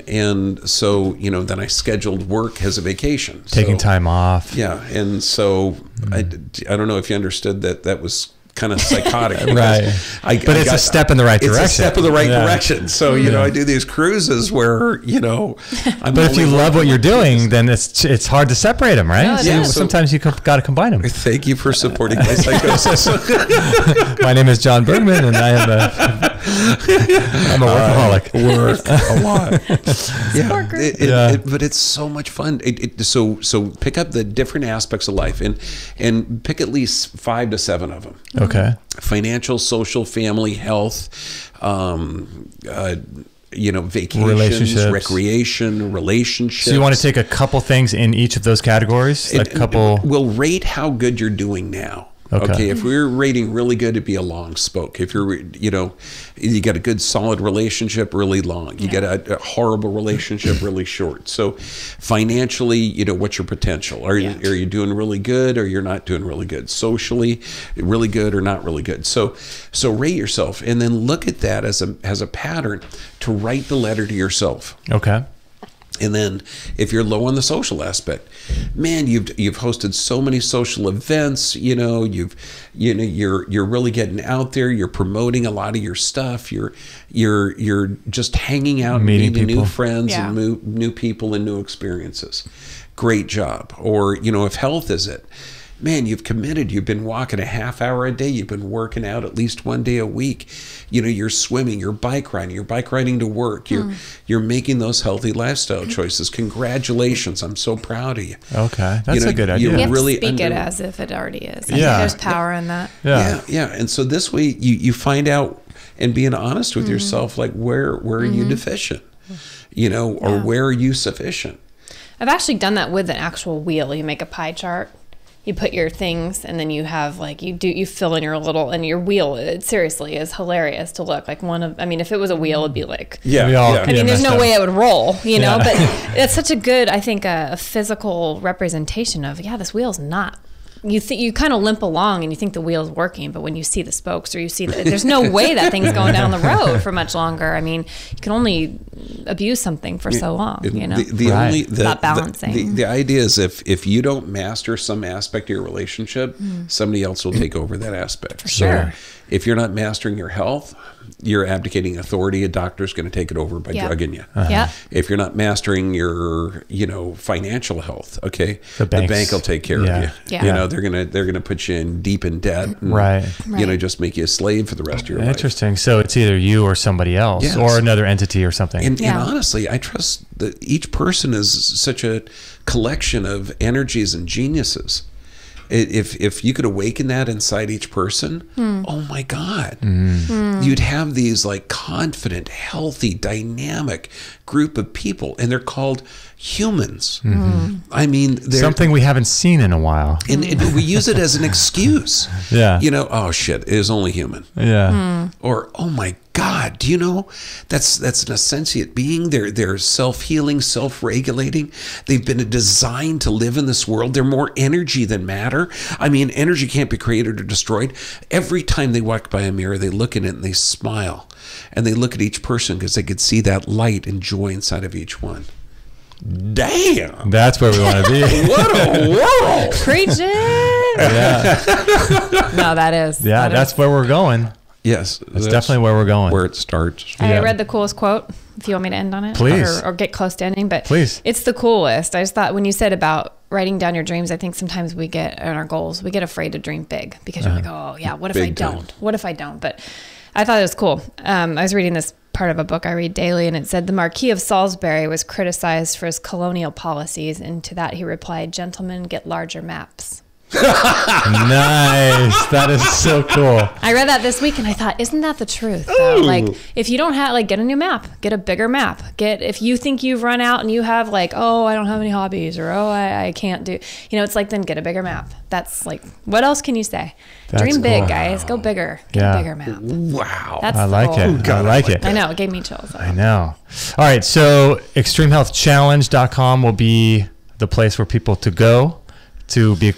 And so then I scheduled work as a vacation. Taking time off. Yeah, and so I don't know if you understood that was kind of psychotic. Right. But it's a step in the right direction. It's a step in the right direction. So, I do these cruises where, but if you love what you're doing, then it's hard to separate them, right? No, so sometimes you got to combine them. Thank you for supporting my psychosis. My name is John Bergman, and I am I'm a workaholic. Work a lot. Support group. But it's so much fun. So pick up the different aspects of life and pick at least 5 to 7 of them. Okay. Financial, social, family, health, vacations, Relationships. recreation, relationships. So you want to take a couple things in each of those categories? We'll rate how good you're doing now. Okay. If we're rating really good, it'd be a long spoke. If you're, you got a good solid relationship, really long. You get a horrible relationship, really short. So financially, what's your potential? Are you doing really good, or you're not doing really good? Socially, really good or not really good? So rate yourself, and then look at that as a pattern to write the letter to yourself. Okay. And then if you're low on the social aspect, man, you've hosted so many social events, you're really getting out there, you're promoting a lot of your stuff, you're just hanging out, meeting new friends and new people and new experiences. Great job. Or, if health is it, man, you've committed, you've been walking a half hour a day, you've been working out at least 1 day a week, you're swimming, you're bike riding to work, you're making those healthy lifestyle choices. Congratulations, I'm so proud of you. Okay, that's a good idea. You have really to speak it as if it already is. I think there's power in that. Yeah. And so this way you find out, and being honest with yourself, like where are you deficient, or where are you sufficient? I've actually done that with an actual wheel. You make a pie chart. You put your things, and then you have you fill in your little, and your wheel, it seriously is hilarious to look like if it was a wheel, it'd be like, there's no way it would roll, but it's such a good, I think, a physical representation of, this wheel's not, you kind of limp along and you think the wheel's working, but when you see the spokes, or you see there's no way that thing's going down the road for much longer. You can only abuse something for so long, Not balancing. The idea is if you don't master some aspect of your relationship, somebody else will take over that aspect. For sure. If you're not mastering your health, you're abdicating authority. A doctor's going to take it over by drugging you. If you're not mastering your, financial health, the bank will take care of you. They're gonna put you in deep in debt. And, just make you a slave for the rest of your life. Interesting. So it's either you or somebody else, or another entity or something. And honestly, I trust that each person is such a collection of energies and geniuses. If you could awaken that inside each person, oh my God, you'd have these confident, healthy, dynamic group of people, and they're called humans. Something we haven't seen in a while, and we use it as an excuse. Oh shit, it is only human. Or oh my God, do you know that's an sentient being? They're self-healing, self-regulating. They've been designed to live in this world. They're more energy than matter. Energy can't be created or destroyed. Every time they walk by a mirror, they look in it and they smile, and they look at each person because they could see that light and joy inside of each one. Damn, that's where we want to be. What a world! Preach it. No, that is. That's where we're going. Yes, that's definitely where we're going. Where it starts. I read the coolest quote, if you want me to end on it. Please. Or get close to ending. But please. It's the coolest. I just thought when you said about writing down your dreams, I think sometimes we get on our goals, we get afraid to dream big because you're like, oh yeah, what if I don't? What if I don't? But I thought it was cool. I was reading this part of a book I read daily, and it said the Marquis of Salisbury was criticized for his colonial policies, and to that he replied, "Gentlemen, get larger maps." Nice. That is so cool. I read that this week and I thought, isn't that the truth though? If you don't have, get a new map, get a bigger map, if you think you've run out and you have oh, I don't have any hobbies, or oh, I can't do, it's then get a bigger map. That's what else can you say? That's Dream big, cool. Guys, go bigger, get a bigger map. Wow. That's I like it. I like it. I know, it gave me chills. I know. All right. So extremehealthchallenge.com will be the place for people to go to be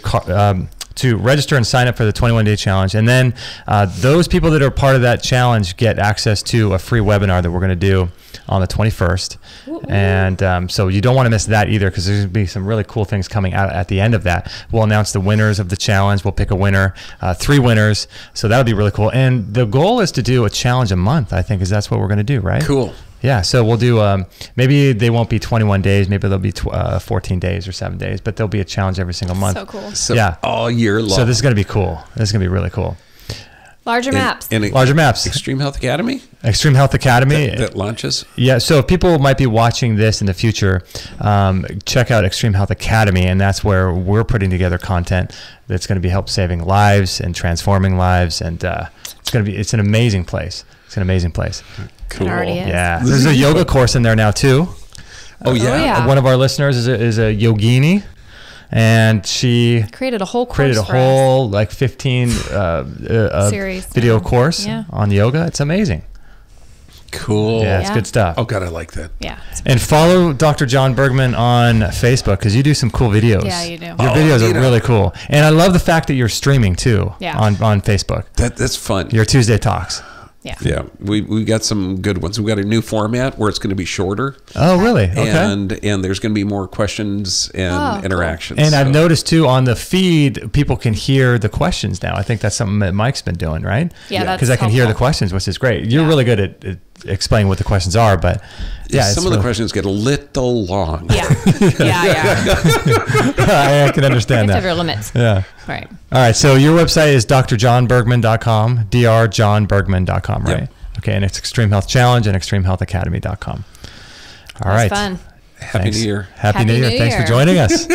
to register and sign up for the 21-day challenge. And then those people that are part of that challenge get access to a free webinar that we're going to do on the 21st. And so you don't want to miss that either, because there's going to be some really cool things coming out at the end of that. We'll announce the winners of the challenge. We'll pick a winner, 3 winners. So that'll be really cool. And the goal is to do a challenge a month, I think, is that's what we're going to do, right? Cool. Yeah, so we'll do, maybe they won't be 21 days, maybe they'll be 14 days or 7 days, but there'll be a challenge every single month. So cool. So all year long. So this is going to be cool. This is going to be really cool. Larger maps. Larger Maps. Extreme Health Academy? Extreme Health Academy. That launches? Yeah, so if people might be watching this in the future, check out Extreme Health Academy, and that's where we're putting together content that's going to be help saving lives and transforming lives, and it's an amazing place. It's an amazing place. Cool. It already is. Yeah, there's a yoga course in there now too. Oh yeah. One of our listeners is a yogini. And she created a whole like 15 series video course on yoga. It's amazing. Cool. Yeah, it's good stuff. Oh God, I like that. Yeah. And follow Dr. John Bergman on Facebook because you do some cool videos. Yeah, you do. Your videos are really cool. And I love the fact that you're streaming too on Facebook. That's fun. Your Tuesday Talks. Yeah. Yeah. We got some good ones. We got a new format where it's going to be shorter. Oh, really? Okay. And there's going to be more questions and interactions. And I've noticed too on the feed, people can hear the questions now. I think that's something that Mike's been doing, right? Yeah, that's because I can hear the questions, which is great. You're really good at explaining what the questions are, but some of the questions get a little long. Yeah. I can understand that. Have your limits. Yeah. Right. All right. So your website is drjohnbergman.com, drjohnbergman.com, right? Yep. Okay. And it's Extreme Health Challenge and extremehealthacademy.com. All right. Fun. Happy New Year. Happy New Year. Thanks for joining us.